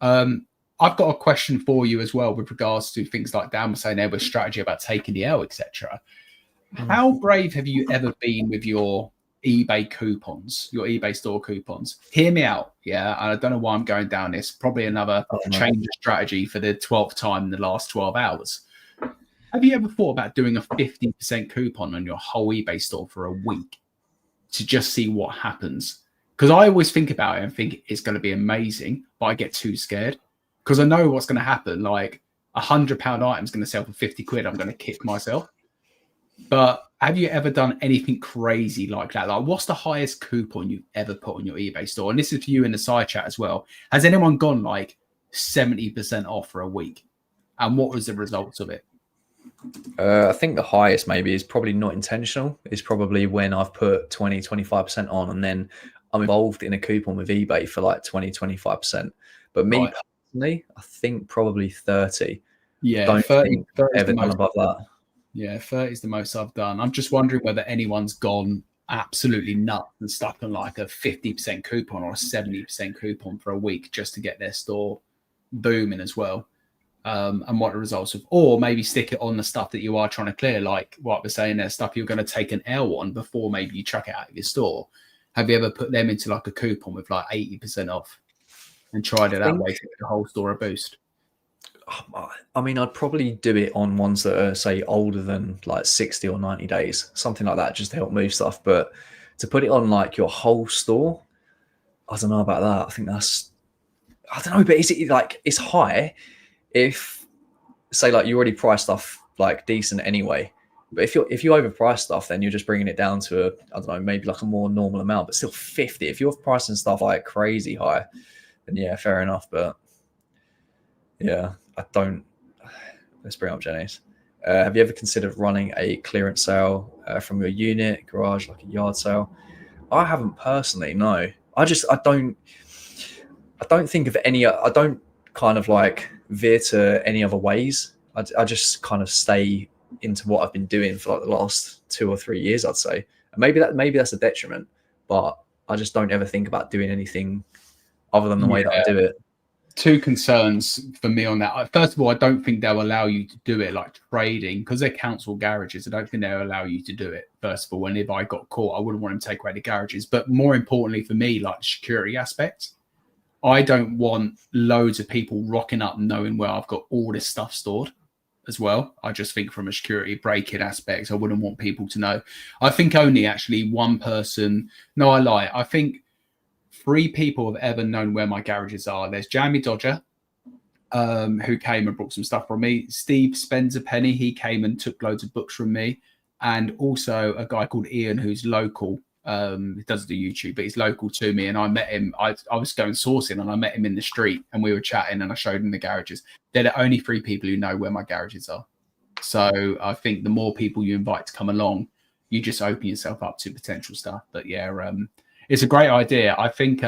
I've got a question for you as well with regards to things like Dan was saying there with strategy about taking the L, etc. How brave have you ever been with your eBay coupons, your eBay store coupons? Hear me out. Yeah. And I don't know why I'm going down this. Probably another change of strategy for the 12th time in the last 12 hours. Have you ever thought about doing a 50% coupon on your whole eBay store for a week to just see what happens? Because I always think about it and think it's going to be amazing, but I get too scared because I know what's going to happen. Like £100 item is going to sell for 50 quid. I'm going to kick myself. But have you ever done anything crazy like that? Like, what's the highest coupon you've ever put on your eBay store? And this is for you in the side chat as well. Has anyone gone like 70% off for a week? And what was the results of it? I think the highest maybe is probably not intentional. It's probably when I've put 20, 25% on and then I'm involved in a coupon with eBay for like 20, 25%. But me personally, I think probably 30. Yeah, don't 30, think 30 ever done above that. Yeah, 30 is the most I've done. I'm just wondering whether anyone's gone absolutely nuts and stuck on like a 50% coupon or a 70% coupon for a week just to get their store booming as well. And what the results of, or maybe stick it on the stuff that you are trying to clear, like what we're saying there, stuff you're going to take an L on before maybe you chuck it out of your store. Have you ever put them into like a coupon with like 80% off and tried it that way to get the whole store a boost? I mean, I'd probably do it on ones that are, say, older than like 60 or 90 days, something like that, just to help move stuff. But to put it on like your whole store, I don't know about that. I think that's, I don't know, but is it like, it's high if, say, like you already price stuff like decent anyway. But if you overprice stuff, then you're just bringing it down to I don't know, maybe like a more normal amount, but still 50. If you're pricing stuff like crazy high, then yeah, fair enough. But yeah, I don't. Let's bring up Jenny's. Have you ever considered running a clearance sale from your unit, garage, like a yard sale? I haven't personally. No, I don't think of any. I don't kind of like veer to any other ways. I just kind of stay into what I've been doing for like the last 2 or 3 years, I'd say. And maybe that's a detriment, but I just don't ever think about doing anything other than the way that I do it. Two concerns for me on that. First of all, I don't think they'll allow you to do it like trading because they're council garages. I don't think they'll allow you to do it. First of all, and if I got caught, I wouldn't want them to take away the garages. But more importantly for me, like the security aspect, I don't want loads of people rocking up knowing where I've got all this stuff stored as well. I just think from a security break-in aspect, I wouldn't want people to know. I think only actually one person, no, I lie. I think 3 people have ever known where my garages are. There's Jamie Dodger, who came and brought some stuff from me. Steve Spencer Penny, he came and took loads of books from me. And also a guy called Ian, who's local. He doesn't do YouTube, but he's local to me. And I met him. I was going sourcing and I met him in the street and we were chatting and I showed him the garages. They're the only 3 people who know where my garages are. So I think the more people you invite to come along, you just open yourself up to potential stuff. But yeah, it's a great idea. I think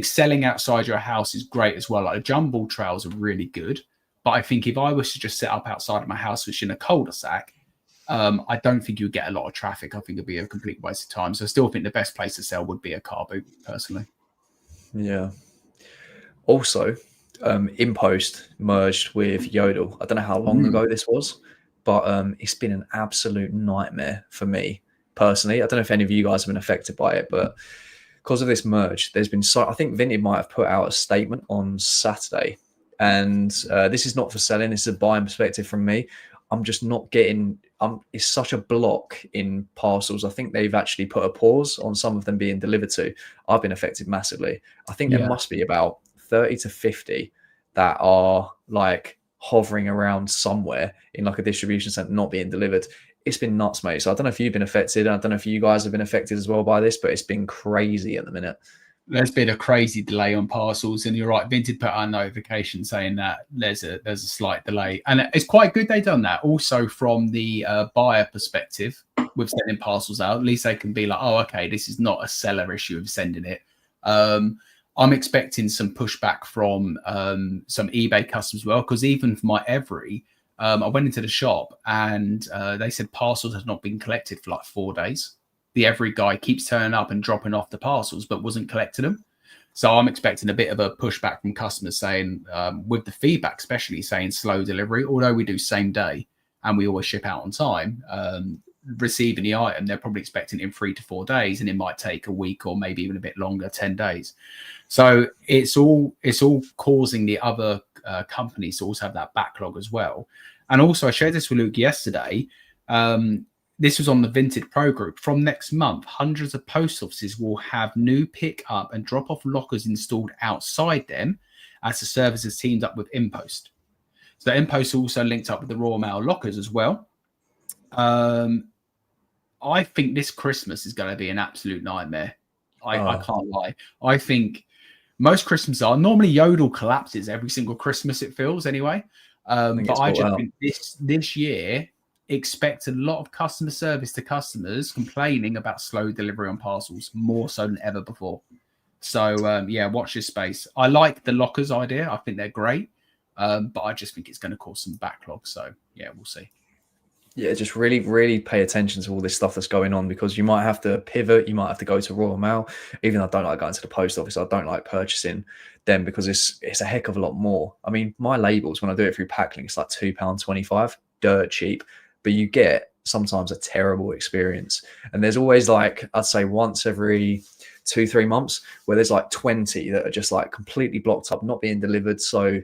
selling outside your house is great as well. Like the jumble trails are really good. But I think if I was to just set up outside of my house, which in a cul-de-sac, I don't think you'd get a lot of traffic. I think it'd be a complete waste of time. So I still think the best place to sell would be a car boot, personally. Yeah. Also, Impost merged with Yodel. I don't know how long ago this was, but it's been an absolute nightmare for me personally. I don't know if any of you guys have been affected by it, but because of this merge, there's been I think Vinted might have put out a statement on Saturday, and this is not for selling. This is a buying perspective from me. I'm just not getting. It's such a block in parcels. I think they've actually put a pause on some of them being delivered to. I've been affected massively. I think there must be about 30 to 50 that are like hovering around somewhere in like a distribution center not being delivered. It's been nuts, mate. So I don't know if you've been affected. I don't know if you guys have been affected as well by this, but it's been crazy at the minute. There's been a crazy delay on parcels, and you're right. Vinted put out a notification saying that there's a slight delay, and it's quite good they've done that. Also, from the buyer perspective, with sending parcels out, at least they can be like, "Oh, okay, this is not a seller issue of sending it." I'm expecting some pushback from some eBay customers as well, because even for my Every, I went into the shop and they said parcels have not been collected for like 4 days. The Every guy keeps turning up and dropping off the parcels, but wasn't collecting them. So I'm expecting a bit of a pushback from customers saying, with the feedback, especially saying slow delivery, although we do same day and we always ship out on time, receiving the item, they're probably expecting it in 3 to 4 days, and it might take a week or maybe even a bit longer, 10 days. So it's all causing the other companies to also have that backlog as well. And also, I shared this with Luke yesterday. This was on the Vinted Pro group. From next month, hundreds of post offices will have new pick up and drop off lockers installed outside them as the service has teamed up with Impost. So Impost also linked up with the Royal Mail lockers as well. I think this Christmas is going to be an absolute nightmare. I can't lie. I think most Christmas are normally Yodel collapses every single Christmas, it feels anyway. But I just think this year, expect a lot of customer service to customers complaining about slow delivery on parcels more so than ever before. So yeah, watch this space. I like the lockers idea. I think they're great. But I just think it's going to cause some backlog. So yeah, we'll see. Yeah, just really, really pay attention to all this stuff that's going on, because you might have to pivot. You might have to go to Royal Mail. Even though I don't like going to the post office, I don't like purchasing them because it's a heck of a lot more. I mean, my labels, when I do it through Packlink, it's like £2.25, dirt cheap, but you get sometimes a terrible experience. And there's always like, I'd say once every 2-3 months where there's like 20 that are just like completely blocked up, not being delivered. So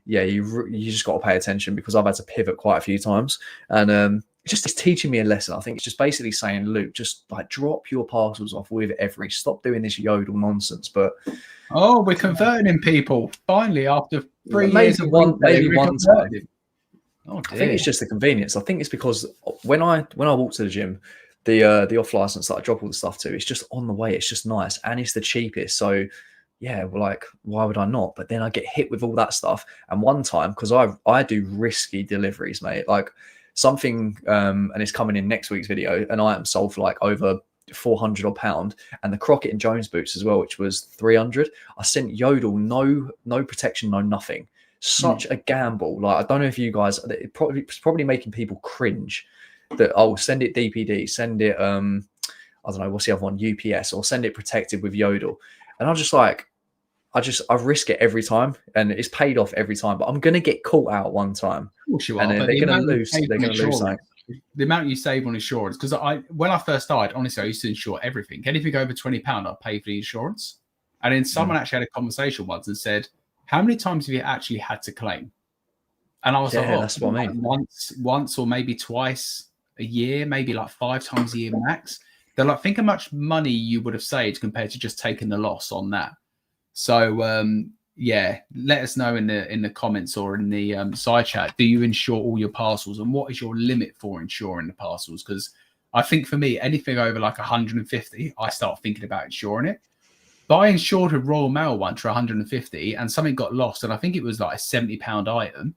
yeah, you just got to pay attention, because I've had to pivot quite a few times, and it's teaching me a lesson. I think it's just basically saying, Luke, just like drop your parcels off with every. Stop doing this yodel nonsense. But we're converting people finally after 3 years of maybe one time. Oh, I think it's just the convenience. I think it's because when I walk to the gym, the off license that I drop all the stuff to, it's just on the way. It's just nice, and it's the cheapest. So yeah, like, why would I not? But then I get hit with all that stuff. And one time, because I do risky deliveries, mate, like something, and it's coming in next week's video, an item sold for like over 400 or pound, and the Crockett and Jones boots as well, which was 300. I sent Yodel, no protection, no nothing. Such a gamble. Like, I don't know if you guys, it's probably making people cringe that, send it DPD, send it I don't know, what's the other one, UPS, or send it protected with Yodel. And I'm just like, I risk it every time, and it's paid off every time, but I'm gonna get caught out one time. Of course you are, and then they're gonna lose something. The amount you save on insurance, because when I first started, honestly, I used to insure everything. Anything over £20, I'd pay for the insurance. And then someone actually had a conversation once and said, how many times have you actually had to claim? And I was like, that's what I mean. Once or maybe twice a year, maybe like 5 times a year max. They're like, think how much money you would have saved compared to just taking the loss on that. So yeah, let us know in the comments or in the side chat. Do you insure all your parcels, and what is your limit for insuring the parcels? Because I think for me, anything over like 150, I start thinking about insuring it. But I insured a Royal Mail once for 150, and something got lost, and I think it was like a £70 item,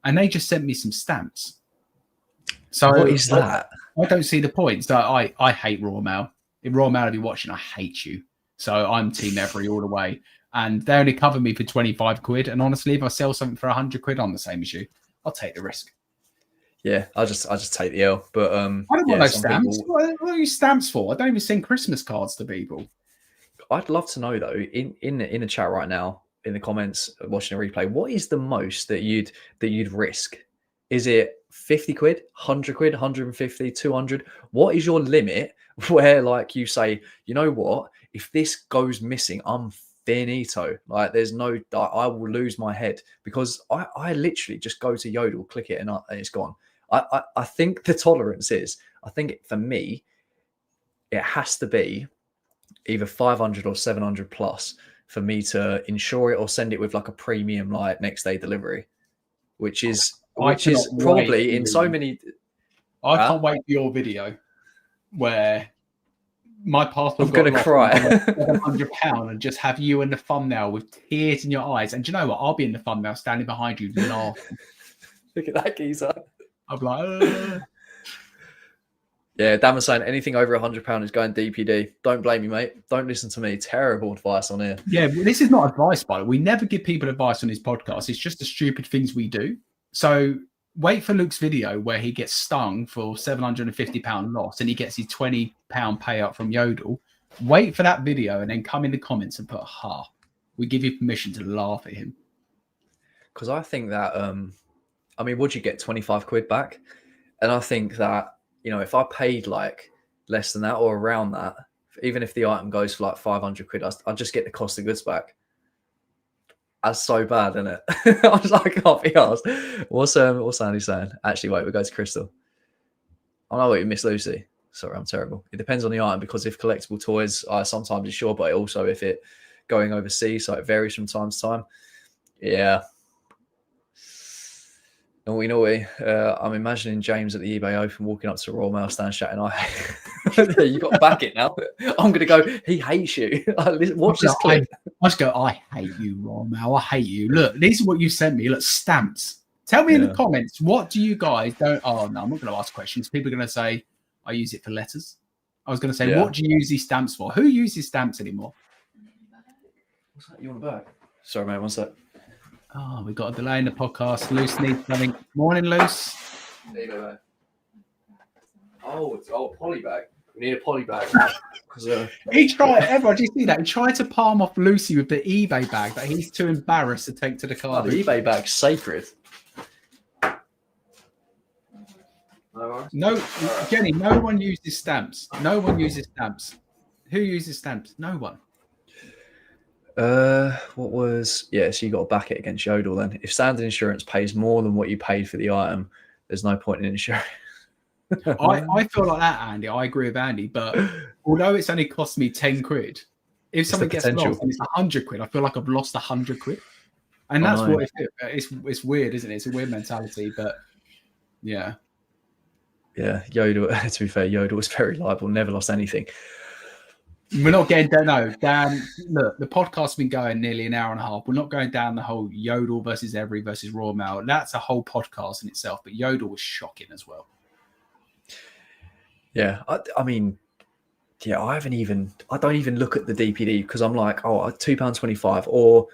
and they just sent me some stamps. So what is that? I don't see the point. So I hate Royal Mail. If Royal Mail, if you're watching, I hate you. So I'm Team Every all the way. And they only cover me for 25 quid. And honestly, if I sell something for 100 quid, I'm the same as you. I'll take the risk. Yeah, I just take the L. But I don't want no stamps. What are you stamps for? I don't even send Christmas cards to people. I'd love to know though, in the chat right now, in the comments, watching a replay, what is the most that you'd risk? Is it 50 quid, 100 quid, 150, 200? What is your limit where, like, you say, you know what, if this goes missing, I'm finito. Like, there's no, I will lose my head, because I literally just go to Yodel, click it, and it's gone. I think the tolerance is, I think for me, it has to be either 500 or 700 plus for me to insure it or send it with like a premium, like next day delivery, which is probably in so many. I can't wait for your video where my parcel. I'm gonna cry. £100 and just have you in the thumbnail with tears in your eyes. And do you know what? I'll be in the thumbnail standing behind you laughing. Look at that geezer. I'm like, Yeah, Dan was saying anything over £100 is going DPD. Don't blame me, mate. Don't listen to me. Terrible advice on here. Yeah, this is not advice, by the way. We never give people advice on this podcast. It's just the stupid things we do. So wait for Luke's video where he gets stung for £750 loss and he gets his £20 payout from Yodel. Wait for that video and then come in the comments and put ha. We give you permission to laugh at him. Because I think that, I mean, would you get 25 quid back? And I think that, you know, if I paid like less than that or around that, even if the item goes for like 500 quid, I'll just get the cost of goods back. That's so bad, isn't it? I was like, I can't be asked. What's Andy saying? Actually, wait, we go to Crystal. I know what you Miss Lucy. Sorry, I'm terrible. It depends on the item, because if collectible toys, I sometimes insure, but also if it going overseas, so it varies from time to time. Yeah. Naughty. I'm imagining James at the eBay Open walking up to the Royal Mail stand chatting, you got to back it now. I'm going to go, he hates you. Watch this clip. I just go, I hate you, Royal Mail. I hate you. Look, this is what you sent me. Look, stamps. Tell me in the comments, what do you guys don't? Oh, no, I'm not going to ask questions. People are going to say, I use it for letters. I was going to say, what do you use these stamps for? Who uses stamps anymore? What's that? You want a bag? Sorry, mate, one sec. Oh, we've got a delay in the podcast. Luce needs something. Morning, Luce. Oh, poly bag. We need a poly bag. He tried, everyone, do you see that? He tried to palm off Lucy with the eBay bag that he's too embarrassed to take to the car. The eBay bag's sacred. No, Jenny, no one uses stamps. No one uses stamps. Who uses stamps? No one. What was so you got to back it against Yodel then. If standard insurance pays more than what you paid for the item, there's no point in insuring. I feel like that, Andy. I agree with Andy, but although it's only cost me 10 quid, if something gets lost and it's 100 quid, I feel like I've lost 100 quid. And that's what it's weird, isn't it? It's a weird mentality, but yeah. Yeah, Yodel, to be fair, Yodel was very liable, never lost anything. We're not getting down. No, Dan. Look, the podcast's been going nearly an hour and a half. We're not going down the whole Yodel versus Every versus Royal Mail. That's a whole podcast in itself. But Yodel was shocking as well. Yeah, I mean, yeah, I don't even look at the DPD because I'm like, oh, £2.25, or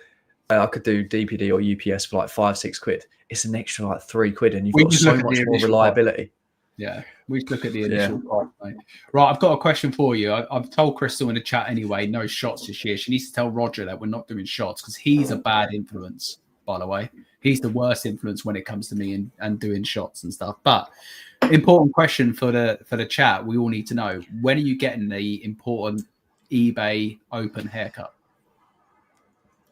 I could do DPD or UPS for like 5-6 quid. It's an extra like 3 quid, and you've got so much more reliability. Yeah, we look at the initial price, mate. Right, I've got a question for you. I've told Crystal in the chat anyway, no shots this year. She needs to tell Roger that we're not doing shots because he's a bad influence, by the way. He's the worst influence when it comes to me and doing shots and stuff. But important question for the chat, we all need to know. When are you getting the important eBay open haircut?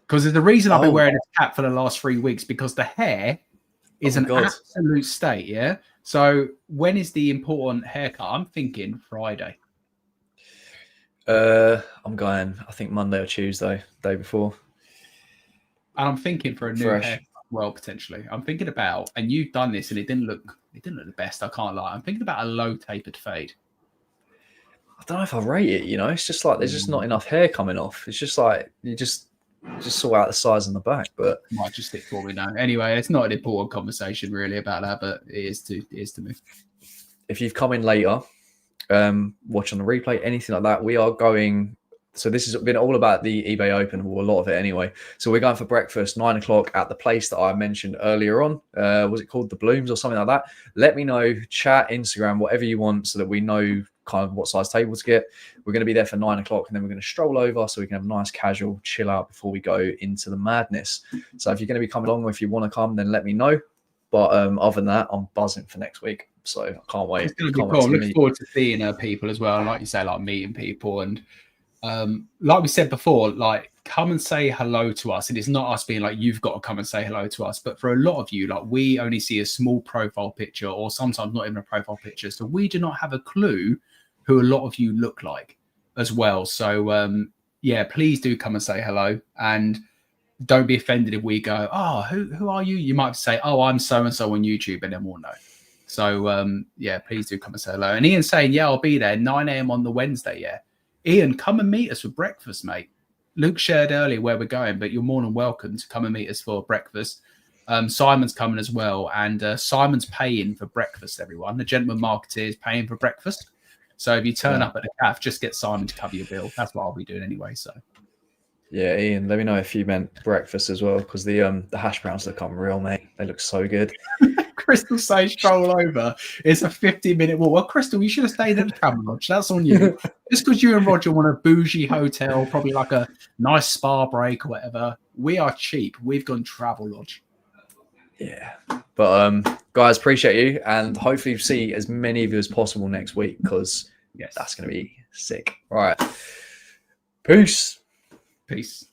Because there's a reason I've been wearing this cap for the last 3 weeks, because the hair is an absolute state, yeah? So when is the important haircut? I'm thinking Friday. I'm going, I think Monday or Tuesday, day before. And I'm thinking for a new haircut, well, potentially. I'm thinking about, and you've done this and it didn't look the best, I can't lie. I'm thinking about a low tapered fade. I don't know if I rate it, it's just like there's just not enough hair coming off. It's just like you just sort out the size on the back, but might just stick for me now. Anyway, it's not an important conversation really about that, but it is to me. If you've come in later, watch on the replay, anything like that, we are going. So this has been all about the eBay Open, or a lot of it anyway. So we're going for breakfast 9 o'clock at the place that I mentioned earlier on. Was it called the Blooms or something like that? Let me know, chat, Instagram, whatever you want, so that we know kind of what size table to get. We're going to be there for 9 o'clock, and then we're going to stroll over so we can have a nice casual chill out before we go into the madness. So if you're going to be coming along, or if you want to come, then let me know. But other than that, I'm buzzing for next week. So I can't wait. It's going to be cool. I look forward to seeing people as well. And like you say, like meeting people. And like we said before, like come and say hello to us. And it's not us being like, you've got to come and say hello to us. But for a lot of you, like we only see a small profile picture, or sometimes not even a profile picture. So we do not have a clue who a lot of you look like as well. So yeah, please do come and say hello, and don't be offended if we go, oh, who are you? You might say, oh, I'm so-and-so on YouTube, and then we'll know. So yeah, please do come and say hello. And Ian's saying, yeah, I'll be there 9 a.m. on the Wednesday. Yeah, Ian, come and meet us for breakfast, mate. Luke shared earlier where we're going, but you're more than welcome to come and meet us for breakfast. Simon's coming as well, and Simon's paying for breakfast, everyone. The gentleman marketeer is paying for breakfast. So if you turn up at the cafe, just get Simon to cover your bill. That's what I'll be doing anyway. So yeah, Ian, let me know if you meant breakfast as well, because the hash browns look unreal, mate. They look so good. Crystal says stroll over. It's a 50-minute walk. Well, Crystal, you should have stayed at the Travel Lodge. That's on you. Just because you and Roger want a bougie hotel, probably like a nice spa break or whatever. We are cheap. We've gone Travel Lodge. Yeah. But guys, appreciate you, and hopefully see as many of you as possible next week, because that's going to be sick. All right. Peace. Peace.